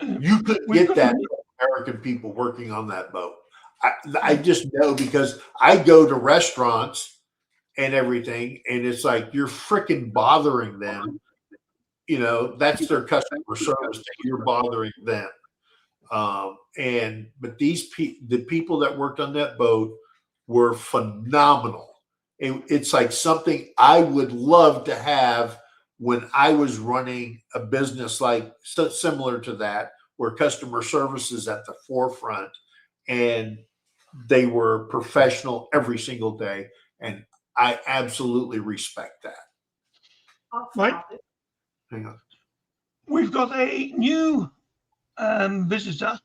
You couldn't get that from American people working on that boat. I just know, because I go to restaurants and everything, and it's like you're freaking bothering them. That's their customer service. You're bothering them. But the people that worked on that boat were phenomenal. It's like something I would love to have when I was running a business similar to that, where customer service is at the forefront, and they were professional every single day. And I absolutely respect that. Right. Hang on. We've got a new visitor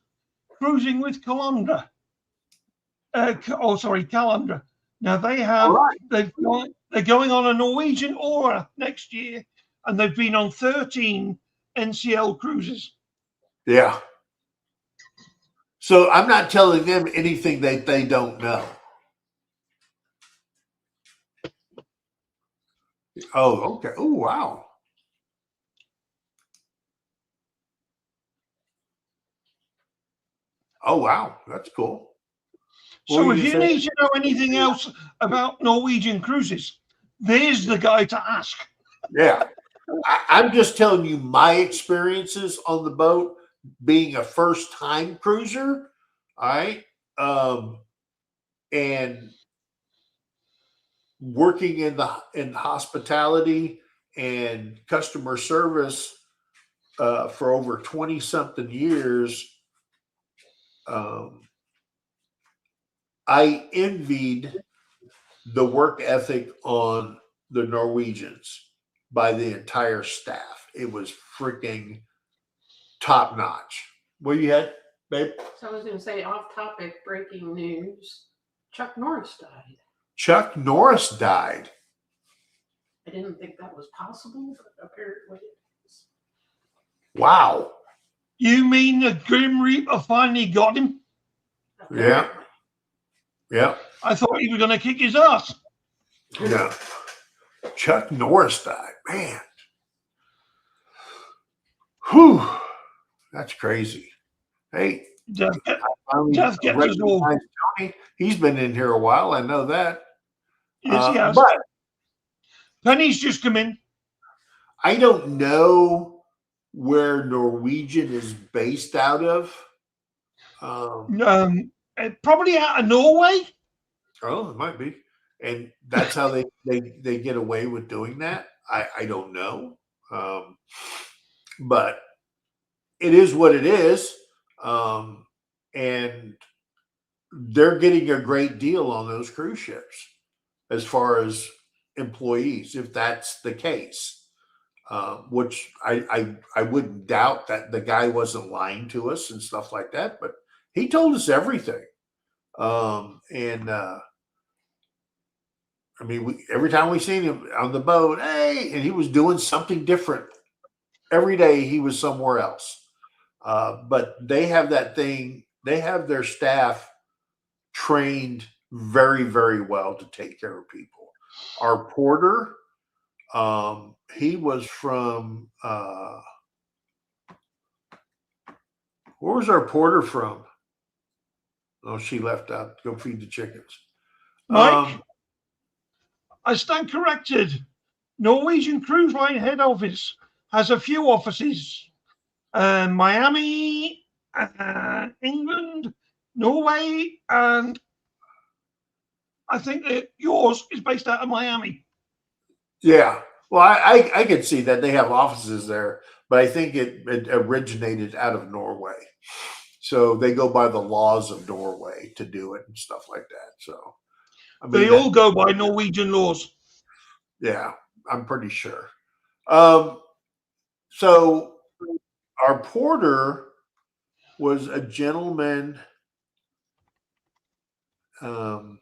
cruising with Calandra. Calandra. Now they're going on a Norwegian Aura next year, and they've been on 13 NCL cruises. Yeah. So I'm not telling them anything that they don't know. Oh, okay. Oh, wow. Oh, wow. That's cool. So if you need to know anything else about Norwegian cruises, there's the guy to ask. Yeah. I'm just telling you my experiences on the boat, being a first-time cruiser. All right. And working in hospitality and customer service for over 20 something years. I envied the work ethic on the Norwegians by the entire staff. It was freaking top notch. What you had, babe? So I was going to say, off topic, breaking news. Chuck Norris died. Chuck Norris died. I didn't think that was possible, but apparently it is. Wow. You mean the Grim Reaper finally got him? Yeah. Yeah. I thought he was going to kick his ass. Yeah. Chuck Norris died. Man. Whew. That's crazy. Hey. Death gets us all. Tony. He's been in here a while. I know that. Yes, he has. But Penny's just come in. I don't know where Norwegian is based out of. Probably out of Norway. Oh, it might be. And that's how they get away with doing that. I don't know. But it is what it is. And they're getting a great deal on those cruise ships as far as employees, if that's the case. Which I wouldn't doubt that the guy wasn't lying to us and stuff like that, but he told us everything. I mean, every time we seen him on the boat, hey, and he was doing something different. Every day he was somewhere else. But they have that thing. They have their staff trained very, very well to take care of people. Our porter, he was from, where was our porter from? Oh, she left out to go feed the chickens. Mike, I stand corrected. Norwegian Cruise Line head office has a few offices. Miami, England, Norway, and I think that yours is based out of Miami. Yeah. Well, I could see that they have offices there, but I think it originated out of Norway. So they go by the laws of Norway to do it and stuff like that. So, I mean, They all go by Norwegian laws. yeah, I'm pretty sure. So our porter was a gentleman. I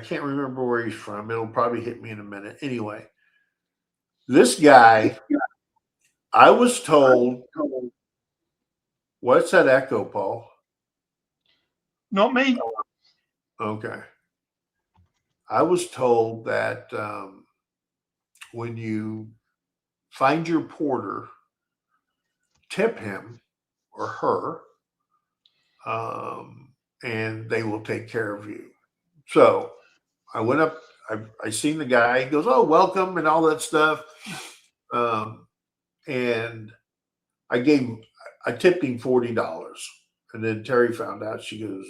can't remember where he's from. It'll probably hit me in a minute. Anyway, this guy, I was told, what's that echo, Paul? Not me. Okay. I was told that when you find your porter, tip him or her, and they will take care of you. So I went up, I seen the guy, he goes, "Oh, welcome," and all that stuff. And I tipped him $40. And then Terry found out, she goes,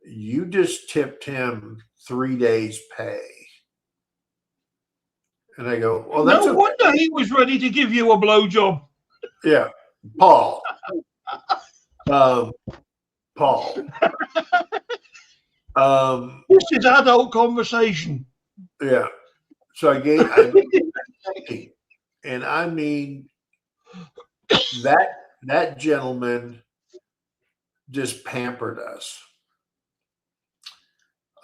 "You just tipped him 3 days pay." And I go, "Well, that's No wonder he was ready to give you a blowjob. Yeah, Paul. Paul. This is adult conversation. Yeah. So I gave and I mean that gentleman just pampered us.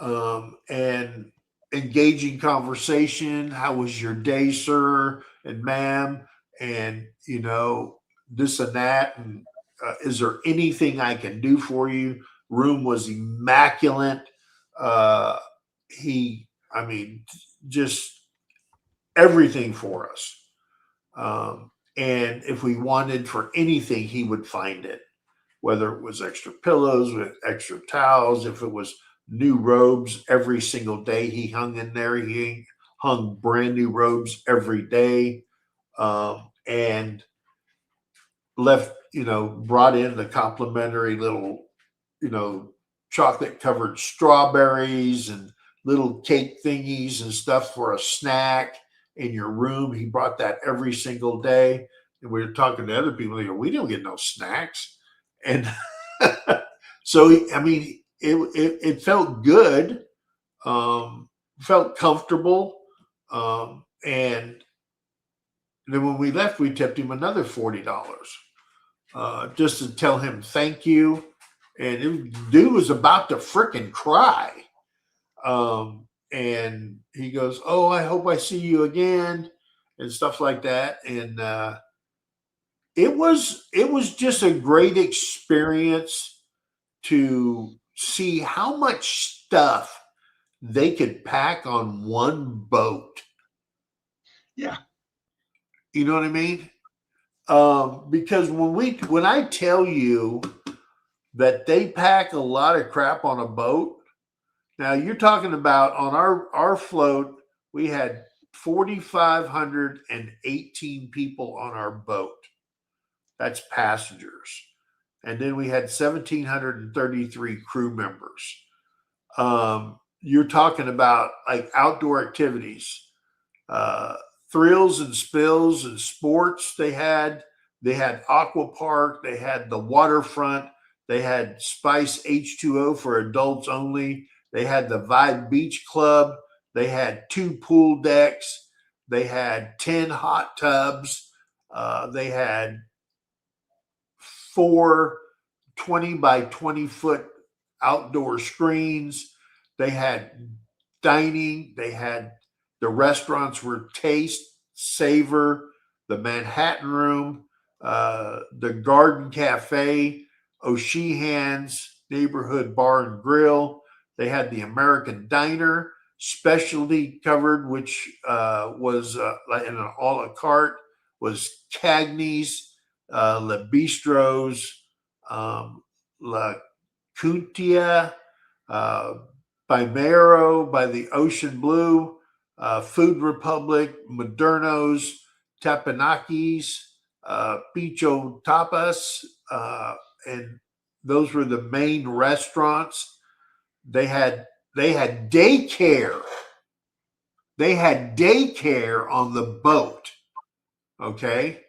And engaging conversation. How was your day, sir and ma'am? And this and that. And is there anything I can do for you? Room was immaculate. Just everything for us. And if we wanted for anything, he would find it, whether it was extra pillows with extra towels, if it was new robes every single day he hung in there. He hung brand new robes every day. And brought in the complimentary little, chocolate covered strawberries and little cake thingies and stuff for a snack in your room. He brought that every single day. And we were talking to other people. They go, "We don't get no snacks." And so, it felt good, felt comfortable. And then when we left, we tipped him another $40 just to tell him thank you. And the dude was about to frickin' cry. And he goes, "Oh, I hope I see you again," and stuff like that. And it was just a great experience to see how much stuff they could pack on one boat. Yeah. You know what I mean? Because when I tell you that they pack a lot of crap on a boat, now you're talking about on our float, we had 4,518 people on our boat. That's passengers. And then we had 1,733 crew members. You're talking about like outdoor activities, thrills and spills and sports. They had aqua park. They had the waterfront. They had Spice H2O for adults only. They had the Vibe Beach Club. They had 2 pool decks. They had 10 hot tubs. They had 4 20 by 20 foot outdoor screens. They had dining. They had the restaurants were Taste, Savor, the Manhattan Room, the Garden Cafe, O'Sheehan's Neighborhood Bar and Grill. They had the American Diner, specialty covered, which was in an a la carte, was Cagney's, Le Bistro's, La Cuntia, by Mero, by the Ocean Blue, Food Republic, Moderno's, Tapanaki's, Picho Tapas, and those were the main restaurants. They had daycare. They had daycare on the boat. Okay.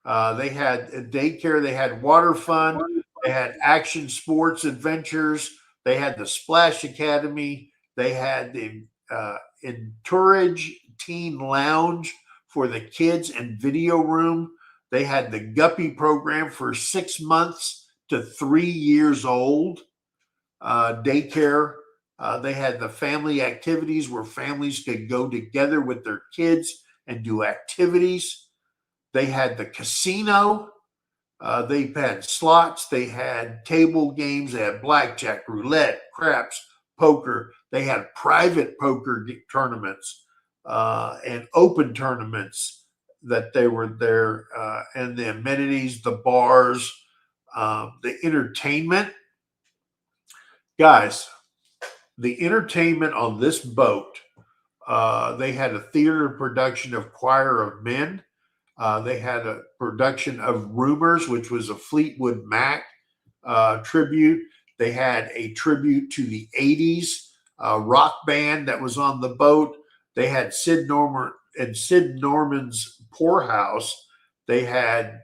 They had daycare. They had water fun. They had action sports adventures. They had the Splash Academy. They had the Entourage Teen Lounge for the kids and video room. They had the Guppy program for 6 months to 3 years old. Daycare. They had the family activities where families could go together with their kids and do activities. They had the casino. They had slots. They had table games. They had blackjack, roulette, craps, poker. They had private poker tournaments and open tournaments that they were there. And the amenities, the bars, the entertainment. Guys, the entertainment on this boat, they had a theater production of Choir of Men. They had a production of Rumors, which was a Fleetwood Mac tribute. They had a tribute to the 80s rock band that was on the boat. They had Sid Norman's Poorhouse. They had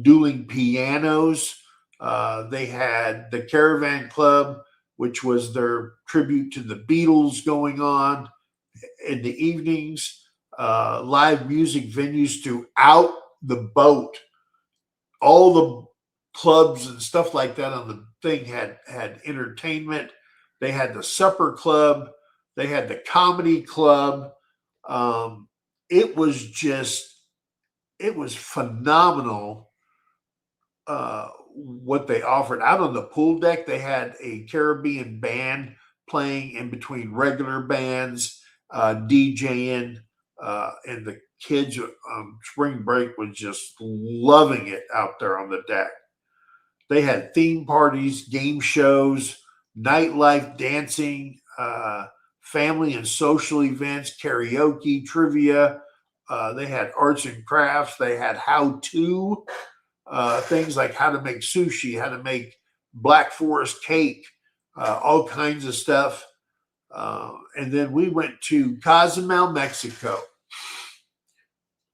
dueling pianos. They had the Caravan Club, which was their tribute to the Beatles going on in the evenings. Live music venues throughout the boat. All the clubs and stuff like that on the thing had entertainment. They had the supper club. They had the comedy club. It was phenomenal what they offered. Out on the pool deck, they had a Caribbean band playing in between regular bands, DJing. And the kids on spring break was just loving it out there on the deck. They had theme parties, game shows, nightlife, dancing, family and social events, karaoke, trivia. They had arts and crafts. They had how-to things like how to make sushi, how to make Black Forest cake, all kinds of stuff. And then we went to Cozumel, Mexico.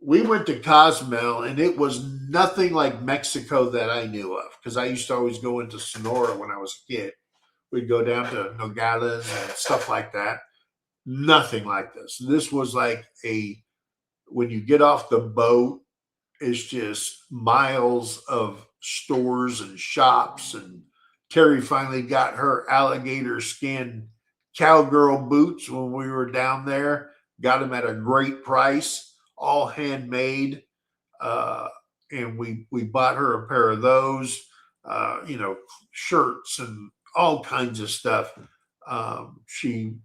We went to Cozumel, and it was nothing like Mexico that I knew of, because I used to always go into Sonora when I was a kid. We'd go down to Nogales and stuff like that. Nothing like this. This was like when you get off the boat, it's just miles of stores and shops. And Terry finally got her alligator skin cowgirl boots when we were down there. Got them at a great price, all handmade. And we bought her a pair of those, shirts and all kinds of stuff. She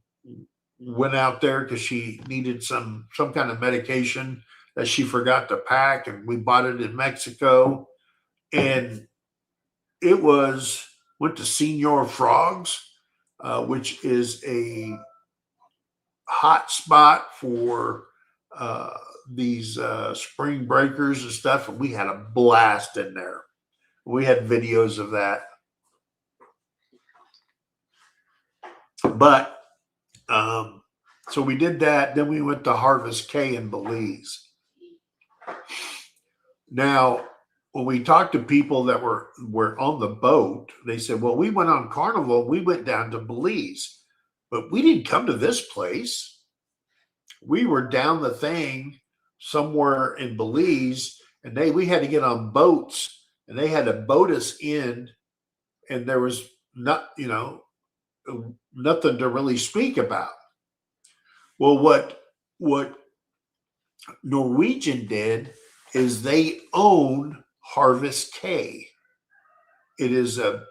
went out there because she needed some kind of medication that she forgot to pack, and we bought it in Mexico. And it went to Senor Frogs, which is a hot spot for these spring breakers and stuff. And we had a blast in there. We had videos of that. But so we did that. Then we went to Harvest Cay in Belize. Now, when we talked to people that were on the boat, they said, well, we went on Carnival. We went down to Belize, but we didn't come to this place. We were down the thing somewhere in Belize, and we had to get on boats, and they had to boat us in, and there was nothing to really speak about. Well, what Norwegian did is they own Harvest Cay. It is a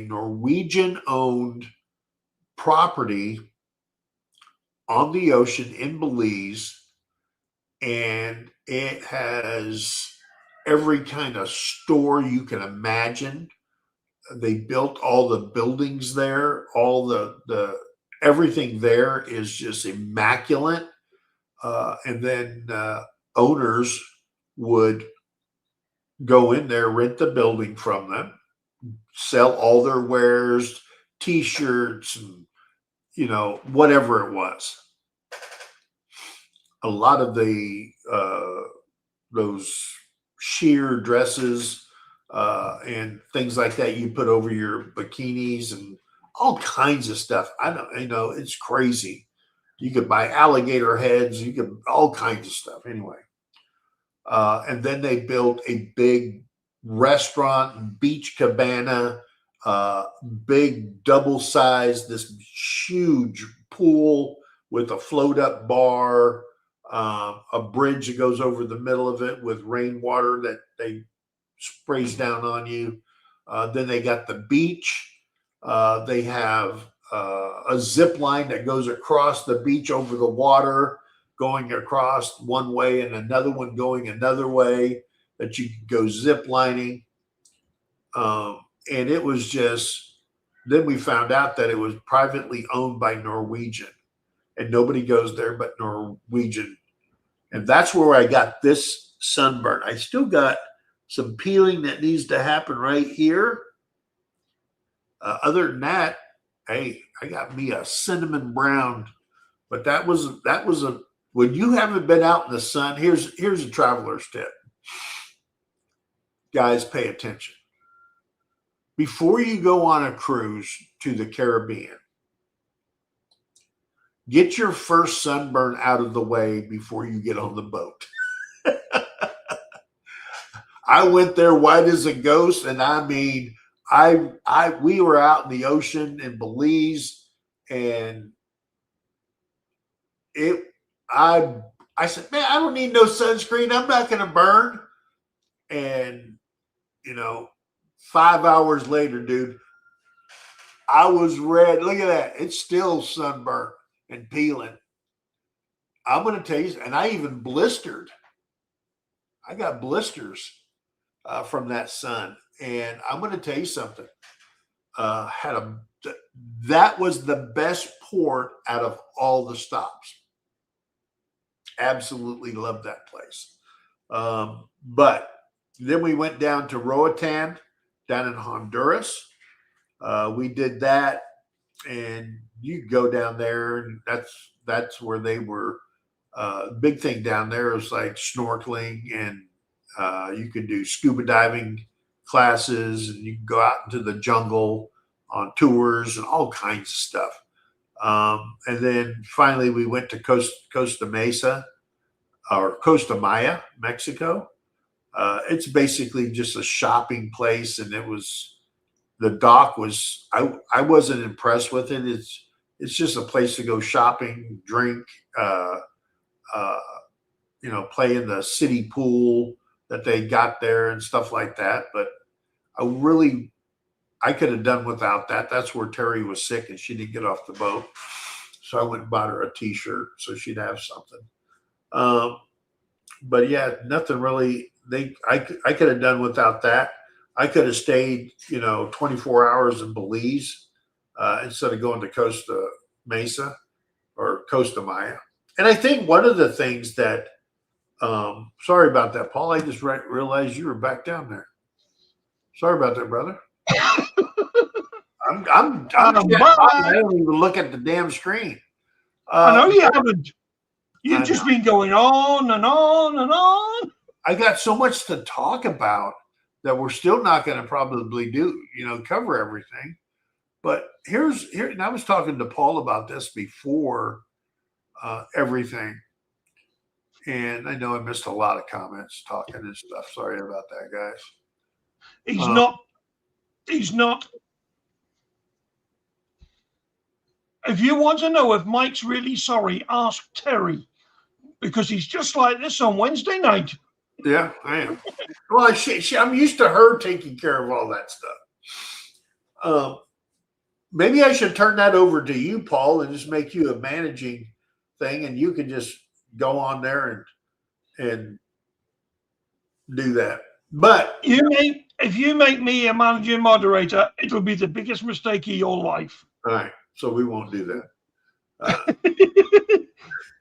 Norwegian owned property on the ocean in Belize, and it has every kind of store you can imagine. They built all the buildings there. All the everything there is just immaculate. And then owners would go in there, rent the building from them, sell all their wares, T-shirts, and whatever it was. A lot of the those sheer dresses and things like that you put over your bikinis and all kinds of stuff. I don't, it's crazy. You could buy alligator heads, you could all kinds of stuff. Anyway, and then they built a big restaurant, beach cabana, big double size, this huge pool with a float up bar, a bridge that goes over the middle of it with rainwater that they sprays down on you. Then they got the beach. They have a zip line that goes across the beach over the water, going across one way and another one going another way that you can go zip lining. And it was just, then we found out that it was privately owned by Norwegian and nobody goes there but Norwegian. And that's where I got this sunburn. I still got some peeling that needs to happen right here. Other than that, hey, I got me a cinnamon brown, but that was a, when you haven't been out in the sun, here's a traveler's tip. Guys, pay attention. Before you go on a cruise to the Caribbean, get your first sunburn out of the way before you get on the boat. I went there white as a ghost, and I mean, we were out in the ocean in Belize, and I said, man, I don't need no sunscreen. I'm not going to burn. And 5 hours later, dude, I was red. Look at that. It's still sunburnt and peeling. I'm going to tell you, and I even blistered. I got blisters from that sun. And I'm going to tell you something. That was the best port out of all the stops. Absolutely loved that place. But then we went down to Roatan, down in Honduras. We did that, and you go down there, and that's where they were. Big thing down there is like snorkeling, and you could do scuba diving classes, and you can go out into the jungle on tours and all kinds of stuff. And then finally we went to Costa Mesa or Costa Maya, Mexico. It's basically just a shopping place, and the dock was, I wasn't impressed with it. It's just a place to go shopping, drink, play in the city pool that they got there and stuff like that. But I could have done without that. That's where Terry was sick and she didn't get off the boat. So I went and bought her a t-shirt so she'd have something. But yeah, nothing really. I could have done without that. I could have stayed, 24 hours in Belize instead of going to Costa Mesa or Costa Maya. And I think one of the things that, sorry about that, Paul. I just realized you were back down there. Sorry about that, brother. I don't even look at the damn screen. I know you haven't. You've just been going on and on and on. I got so much to talk about that we're still not going to probably cover everything. But here, and I was talking to Paul about this before everything. And I know I missed a lot of comments talking and stuff. Sorry about that, guys. He's not. If you want to know if Mike's really sorry, ask Terry, because he's just like this on Wednesday night. Yeah, I am. Well, I'm used to her taking care of all that stuff. Maybe I should turn that over to you, Paul, and just make you a managing thing, and you can just go on there and do that. But if you make me a managing moderator, it'll be the biggest mistake of your life. All right, so we won't do that.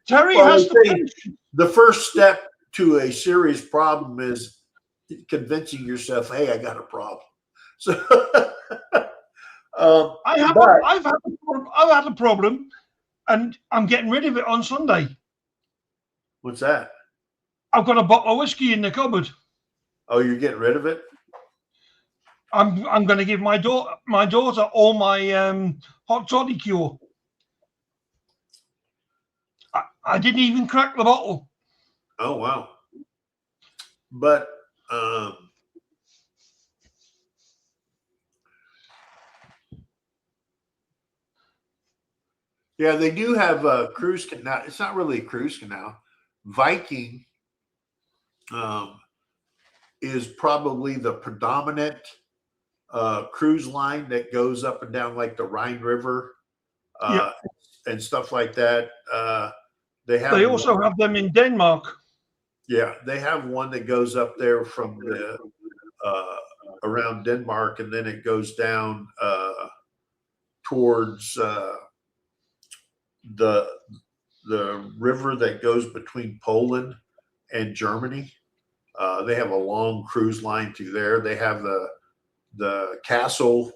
Terry has the first step to a serious problem is convincing yourself, hey, I got a problem. So I've had a problem, and I'm getting rid of it on Sunday. What's that? I've got a bottle of whiskey in the cupboard. Oh, you're getting rid of it? I'm going to give my daughter all my hot toddy cure. I didn't even crack the bottle. Oh, wow. But yeah, they do have a cruise canal. It's not really a cruise canal. Viking is probably the predominant cruise line that goes up and down like the Rhine River and stuff like that. They also have them in Denmark. Yeah, they have one that goes up there from the around Denmark, and then it goes down towards the river that goes between Poland and Germany. They have a long cruise line through there. They have the Castle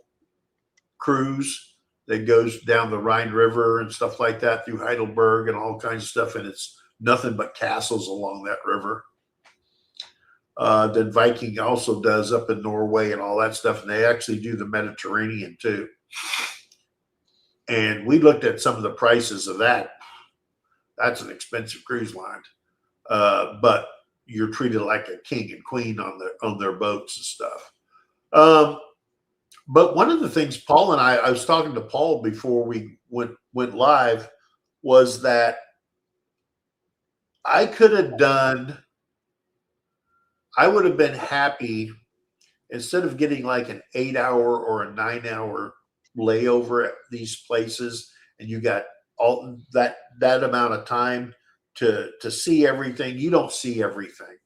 cruise that goes down the Rhine River and stuff like that through Heidelberg and all kinds of stuff, and it's nothing but castles along that river. Then Viking also does up in Norway and all that stuff, and they actually do the Mediterranean too. And we looked at some of the prices of that. That's an expensive cruise line, but you're treated like a king and queen on their boats and stuff. But one of the things Paul and I was talking to Paul before we went live, was that I would have been happy, instead of getting like an 8-hour or a 9-hour layover at these places, and you got all that amount of time to see everything. You don't see everything.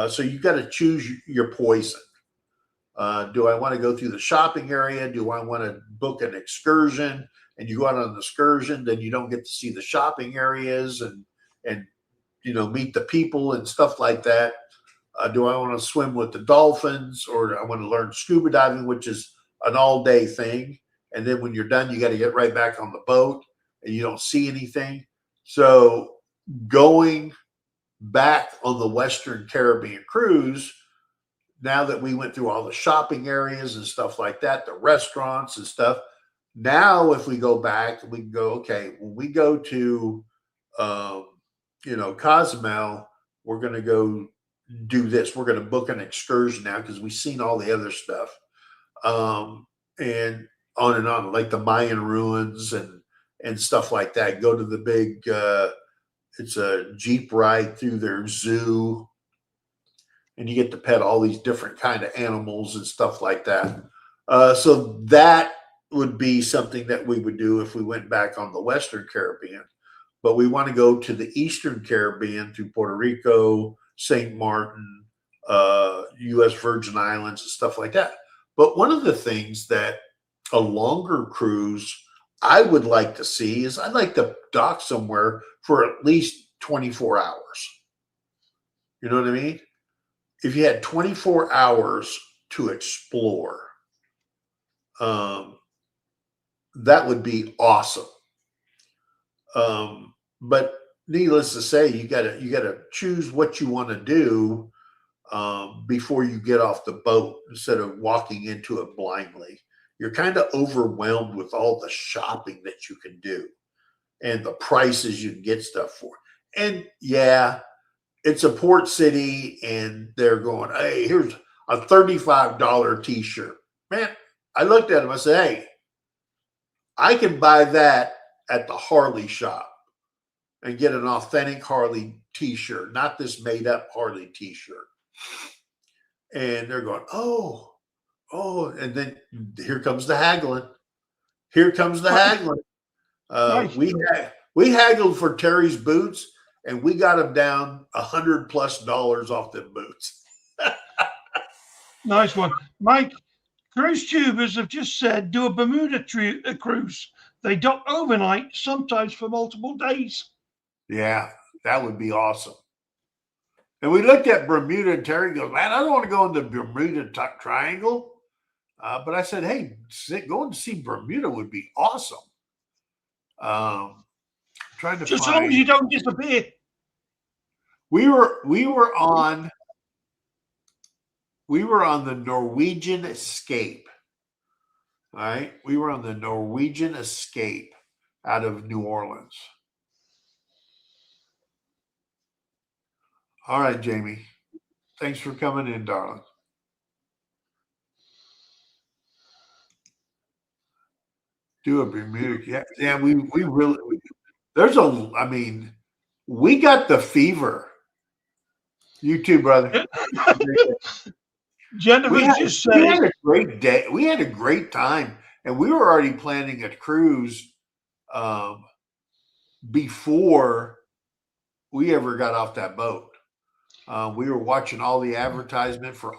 So you got to choose your poison. Do I want to go through the shopping area? Do I want to book an excursion? And you go out on an excursion, then you don't get to see the shopping areas and meet the people and stuff like that. Do I want to swim with the dolphins, or do I want to learn scuba diving, which is an all-day thing? And then when you're done, you got to get right back on the boat, and you don't see anything. So going back on the Western Caribbean cruise, now that we went through all the shopping areas and stuff like that, the restaurants and stuff, now if we go back, we can go, okay, when we go to, Cozumel, we're going to go do this. We're going to book an excursion now because we've seen all the other stuff. And on, like the Mayan ruins and stuff like that. Go to the big, it's a Jeep ride through their zoo, and you get to pet all these different kind of animals and stuff like that. So that would be something that we would do if we went back on the Western Caribbean. But we want to go to the Eastern Caribbean, to Puerto Rico, St. Martin, U.S. Virgin Islands, and stuff like that. But one of the things that a longer cruise I would like to see is, I'd like to dock somewhere for at least 24 hours. You know what I mean? If you had 24 hours to explore, that would be awesome. But needless to say, you gotta choose what you want to do before you get off the boat, instead of walking into it blindly. You're kind of overwhelmed with all the shopping that you can do and the prices you can get stuff for. And yeah, it's a port city, and they're going, hey, here's a $35 t-shirt. Man, I looked at them, I said, hey, I can buy that at the Harley shop and get an authentic Harley t-shirt, not this made up Harley t-shirt. And they're going, oh, and then here comes the haggling. Here comes the haggling. Nice. We haggled for Terry's boots, and we got him down $100+ off them boots. Nice one. Mike, cruise tubers have just said do a Bermuda cruise. They dock overnight, sometimes for multiple days. Yeah, that would be awesome. And we looked at Bermuda, and Terry goes, man, I don't want to go in the Bermuda Triangle. But I said, hey, going to see Bermuda would be awesome. Trying to just as long as you don't disappear. We were on the Norwegian Escape. All right. We were on the Norwegian Escape out of New Orleans. All right, Jamie. Thanks for coming in, darling. Do a Bermuda. Yeah, we really we got the fever. You too, brother. Jennifer's just saying. We had a great day. We had a great time. And we were already planning a cruise before we ever got off that boat. We were watching all the advertisement for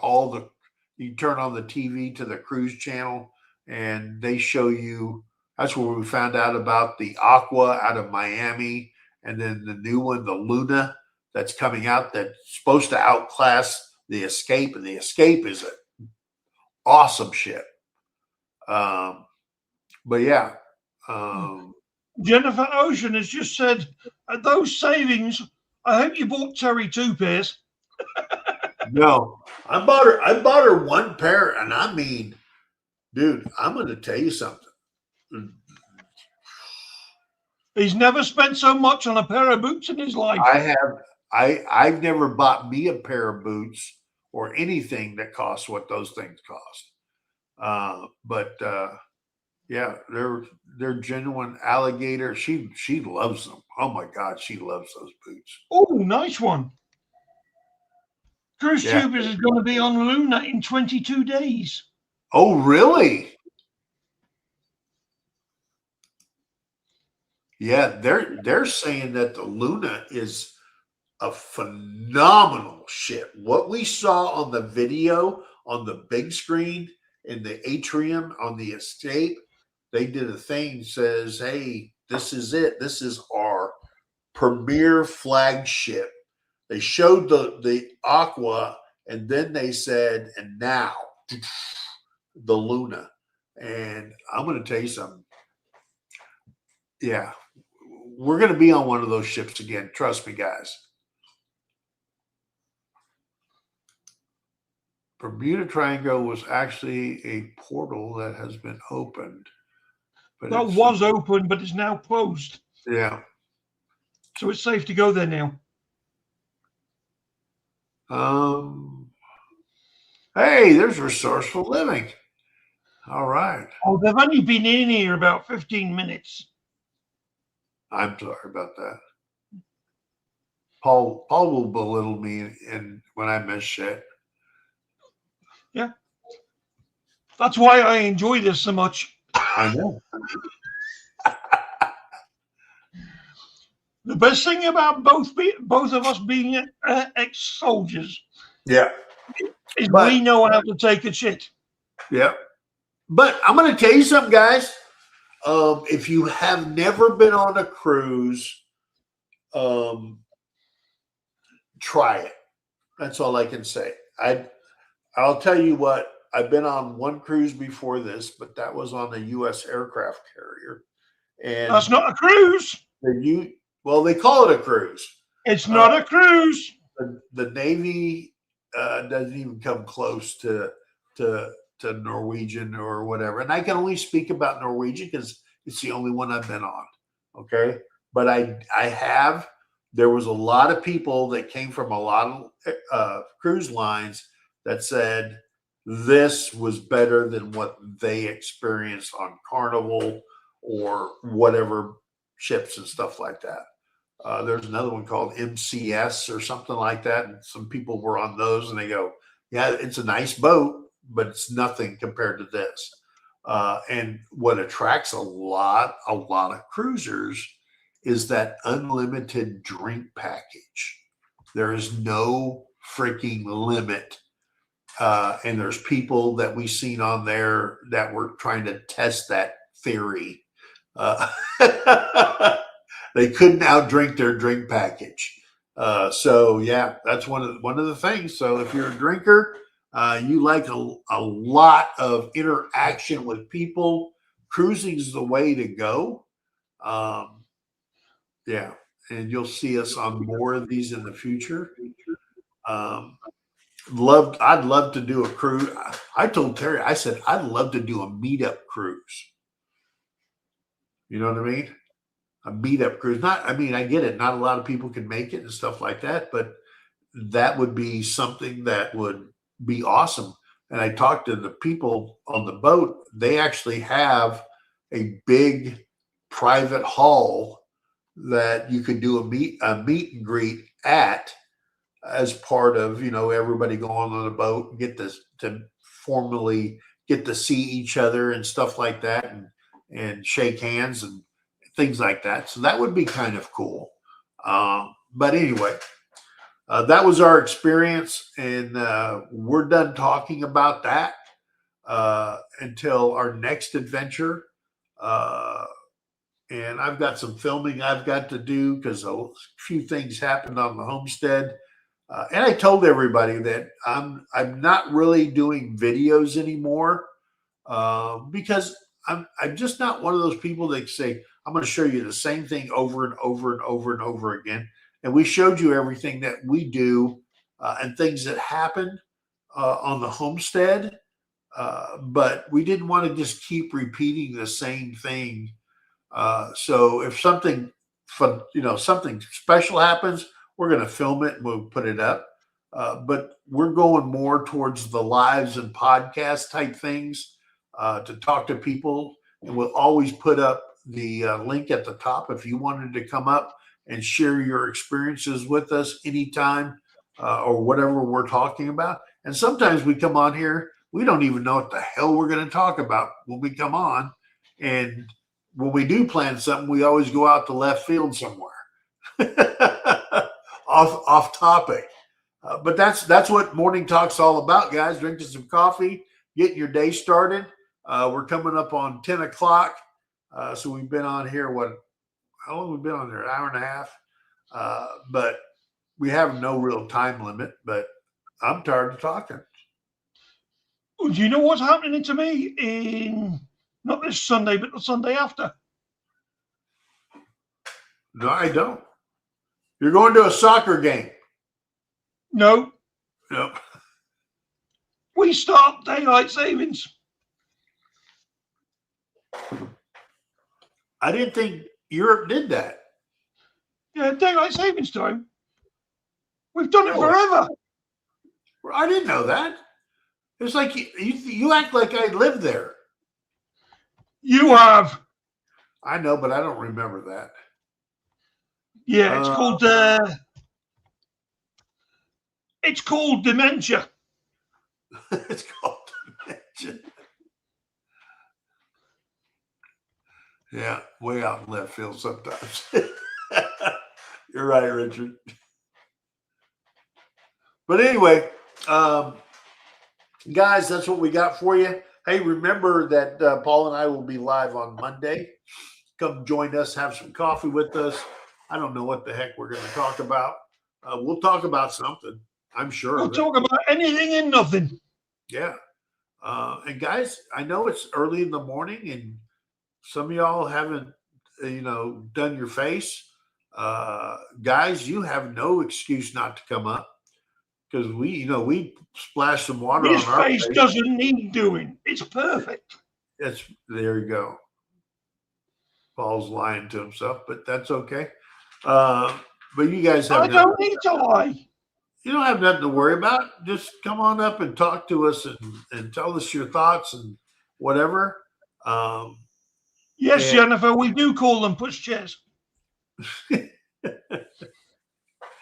you turn on the TV to the cruise channel and they show you. That's where we found out about the Aqua out of Miami, and then the new one, the Luna, that's coming out that's supposed to outclass the Escape, and the Escape is an awesome ship. But yeah. Jennifer Ocean has just said, those savings, I hope you bought Terry 2 pairs. No, I bought her one pair, and I mean, dude, I'm going to tell you something. He's never spent so much on a pair of boots in his life. I've never bought me a pair of boots or anything that costs what those things cost. But yeah, they're genuine alligator. She loves them. Oh my God, she loves those boots. Oh, nice one. Cruise Tubers is going to be on Luna in 22 days. Oh, really? Yeah, they're saying that the Luna is a phenomenal ship. What we saw on the video on the big screen in the atrium on the Escape, they did a thing says, hey, this is it. This is our premier flagship. They showed the Aqua, and then they said, and now the Luna. And I'm going to tell you something. Yeah, we're going to be on one of those ships again. Trust me, guys. Bermuda Triangle was actually a portal that has been opened. But that was open, but it's now closed. Yeah. So it's safe to go there now. Hey, there's Resourceful Living. All right. Oh, they've only been in here about 15 minutes. I'm sorry about that. Paul will belittle me when I miss shit. Yeah. That's why I enjoy this so much. I know. The best thing about both of us being ex-soldiers, yeah, is we know how to take a shit. Yeah, but I'm going to tell you something, guys. If you have never been on a cruise, try it. That's all I can say. I'll tell you what. I've been on one cruise before this, but that was on a U.S. aircraft carrier, and that's not a cruise. They call it a cruise. It's not a cruise. The Navy doesn't even come close to Norwegian or whatever. And I can only speak about Norwegian because it's the only one I've been on. Okay. But there was a lot of people that came from a lot of cruise lines that said this was better than what they experienced on Carnival or whatever ships and stuff like that. There's another one called MCS or something like that. And some people were on those and they go, yeah, it's a nice boat, but it's nothing compared to this. And what attracts a lot of cruisers is that unlimited drink package. There is no freaking limit. And there's people that we've seen on there that were trying to test that theory. They couldn't outdrink their drink package. So yeah, that's one of the things. So if you're a drinker, you like a lot of interaction with people, cruising is the way to go. Yeah. and you'll see us on more of these in the future. I'd love to do a cruise. I told Terry, I said, I'd love to do a meetup cruise. You know what I mean? A meetup cruise. I get it. Not a lot of people can make it and stuff like that, but that would be something that would be awesome. And I talked to the people on the boat. They actually have a big private hall that you could do a meet and greet at, as part of, everybody going on the boat and get to formally get to see each other and stuff like that, and shake hands and things like that. So that would be kind of cool. But anyway, that was our experience, and we're done talking about that until our next adventure. And I've got some filming I've got to do because a few things happened on the homestead. And I told everybody that I'm not really doing videos anymore because I'm just not one of those people that say, I'm going to show you the same thing over and over and over and over again. And we showed you everything that we do and things that happened on the homestead. But we didn't want to just keep repeating the same thing. So if something fun, something special happens, we're going to film it and we'll put it up. But we're going more towards the lives and podcast type things to talk to people. And we'll always put up the link at the top if you wanted to come up and share your experiences with us anytime or whatever we're talking about. And sometimes we come on here, we don't even know what the hell we're going to talk about when we come on. And when we do plan something, we always go out to left field somewhere. off topic, but that's what Morning Talk's all about, guys. Drinking some coffee, getting your day started. We're coming up on 10 o'clock, so we've been on here. How long have we been on there? An hour and a half. But we have no real time limit. But I'm tired of talking. Do you know what's happening to me in not this Sunday, but the Sunday after? No, I don't. You're going to a soccer game. No. Nope. We start daylight savings. I didn't think Europe did that. Yeah, daylight savings time. We've done it forever. I didn't know that. It's like you act like I lived there. You have. I know, but I don't remember that. Yeah, it's called dementia. It's called dementia. Yeah, way out in left field sometimes. You're right, Richard. But anyway, guys, that's what we got for you. Hey, remember that Paul and I will be live on Monday. Come join us, have some coffee with us. I don't know what the heck we're going to talk about. We'll talk about something, I'm sure. We'll talk about anything and nothing. Yeah. And guys, I know it's early in the morning and some of y'all haven't, done your face. Guys, you have no excuse not to come up because we splash some water His on our face. Doesn't need doing. It's perfect. There you go. Paul's lying to himself, but that's okay. But you guys have. I don't need to lie. You don't have nothing to worry about. Just come on up and talk to us and tell us your thoughts and whatever. Yes, Jennifer, we do call them pushchairs.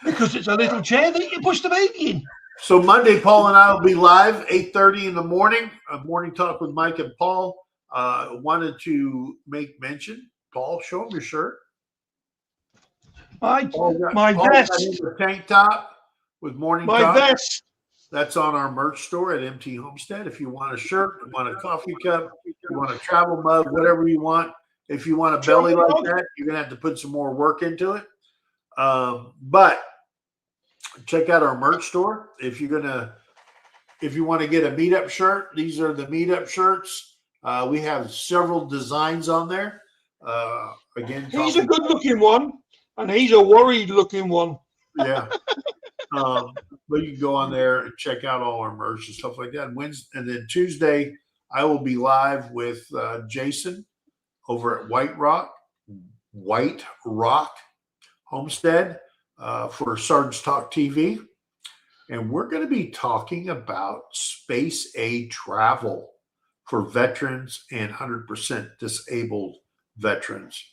Because it's a little chair that you push the baby in. So Monday, Paul and I will be live 8:30 in the morning. A morning talk with Mike and Paul. Wanted to make mention. Paul, show them your shirt. My Paul vest. got a tank top with morning My talk. vest. That's on our merch store at MT Homestead. If you want a shirt, you want a coffee cup, you want a travel mug, whatever you want. If you want a belly like that, you're going to have to put some more work into it. But check out our merch store. If you want to get a meetup shirt, these are the meetup shirts. We have several designs on there. Again, he's a good looking one. And he's a worried looking one. Yeah. But you can go on there and check out all our merch and stuff like that. And then Tuesday, I will be live with Jason over at White Rock Homestead for Sergeant's Talk TV. And we're going to be talking about space aid travel for veterans and 100% disabled veterans.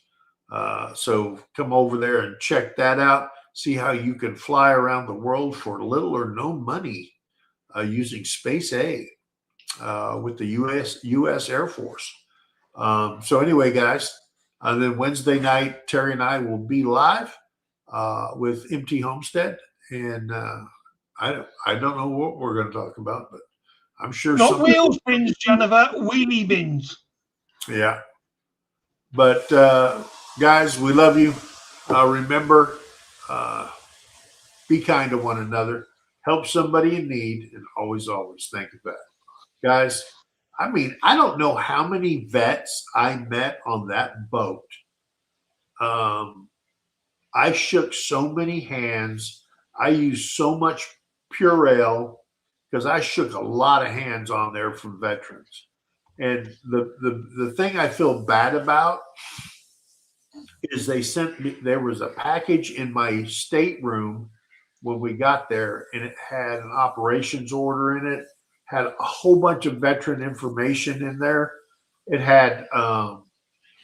So come over there and check that out. See how you can fly around the world for little or no money using space aid with the U.S. Air Force. So anyway, guys, and then Wednesday night, Terry and I will be live with MT Homestead, and I don't know what we're going to talk about, but I'm sure not wheels bins, Jennifer, wheelie bins. Yeah, but guys, we love you. Remember, be kind to one another, help somebody in need, and always think of that, guys. I mean, I don't know how many vets I met on that boat. I shook so many hands. I used so much Purell because I shook a lot of hands on there from veterans. And the thing I feel bad about is they sent me, there was a package in my stateroom when we got there, and it had an operations order in it, had a whole bunch of veteran information in there. It had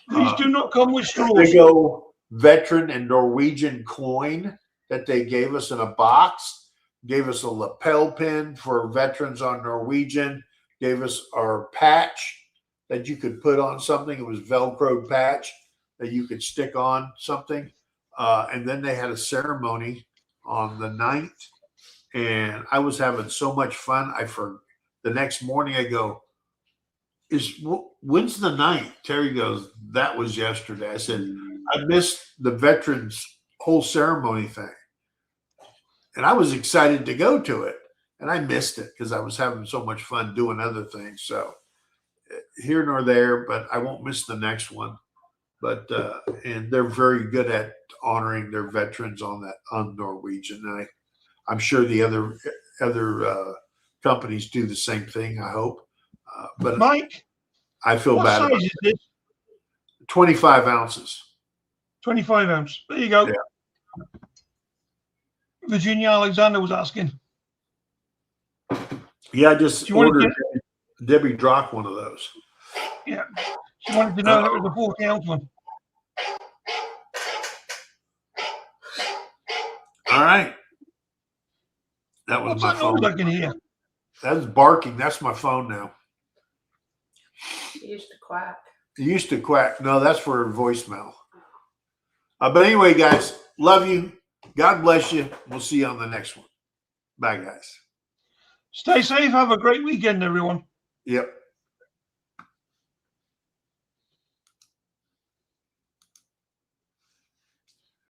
These do not come with straws. big old veteran and Norwegian coin that they gave us in a box, gave us a lapel pin for veterans on Norwegian, gave us our patch that you could put on something. It was Velcro patch that you could stick on something. And then they had a ceremony on the 9th, and I was having so much fun. The next morning I go, when's the 9th? Terry goes, that was yesterday. I said, I missed the veterans whole ceremony thing. And I was excited to go to it, and I missed it because I was having so much fun doing other things. So here nor there, but I won't miss the next one. But and they're very good at honoring their veterans on Norwegian. And I'm sure the other companies do the same thing, I hope. But Mike, I feel what bad size about is this? 25 ounces. 25 ounce. There you go. Yeah. Virginia Alexander was asking. Yeah, I just ordered Debbie Drock one of those. Yeah. She wanted to know that it was a 40 ounce one. All right. That was What's my that phone. noise I can hear? That's barking. That's my phone now. It used to quack. It used to quack. No, that's for voicemail. But anyway, guys, love you. God bless you. We'll see you on the next one. Bye, guys. Stay safe. Have a great weekend, everyone. Yep.